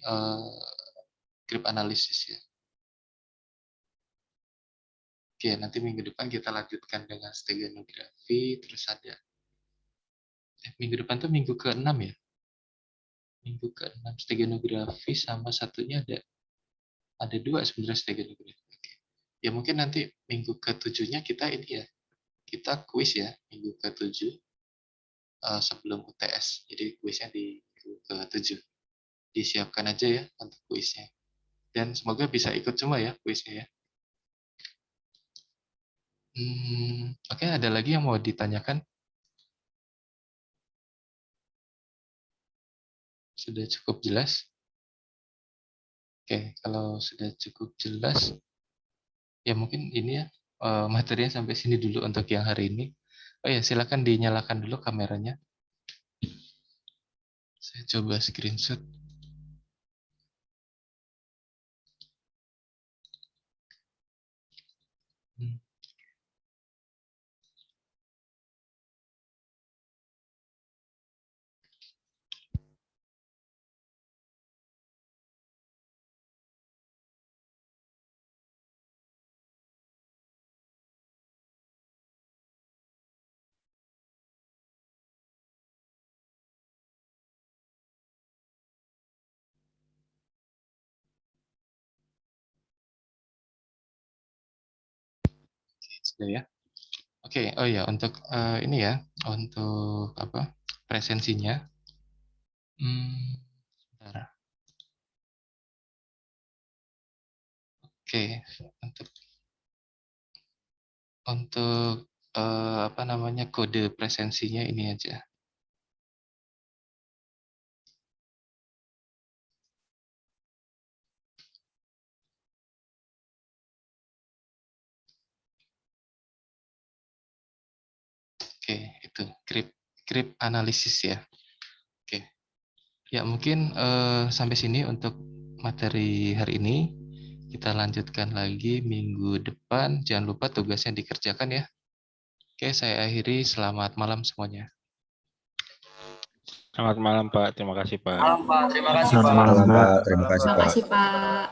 grip analisis ya. Oke, nanti minggu depan kita lanjutkan dengan steganografi, terus ada minggu depan tuh minggu ke-6 ya. Minggu ke-6 steganografi sama satunya ada dua sebenarnya steganografi. Oke. Ya mungkin nanti minggu ke-7-nya kita ini ya, kita kuis ya minggu ke-7 sebelum UTS. Jadi kuisnya di minggu ke-7. Disiapkan aja ya untuk kuisnya. Dan semoga bisa ikut semua ya kuisnya ya. Oke, ada lagi yang mau ditanyakan? Sudah cukup jelas? Oke, kalau sudah cukup jelas, ya mungkin ini ya materinya sampai sini dulu untuk yang hari ini. Oh ya, silakan dinyalakan dulu kameranya. Saya coba screenshot. Sudah ya. Oke, oh ya untuk ini ya, untuk apa presensinya. Sebentar. Oke, untuk apa namanya kode presensinya ini aja. Oke, itu grip analisis ya. Oke. Ya, mungkin sampai sini untuk materi hari ini. Kita lanjutkan lagi minggu depan. Jangan lupa tugasnya dikerjakan ya. Oke, saya akhiri. Selamat malam semuanya. Selamat malam Pak, terima kasih Pak. Malam Pak, terima kasih Selamat Pak. malam, Malam Pak. Pak, terima kasih Terima Pak. kasih, Pak.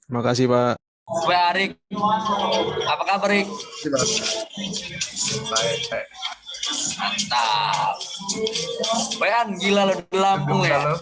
Terima kasih, Pak. Gue Arik. Apa kabar, Rik? Mantap. Wean, gila lo di Lampung ya.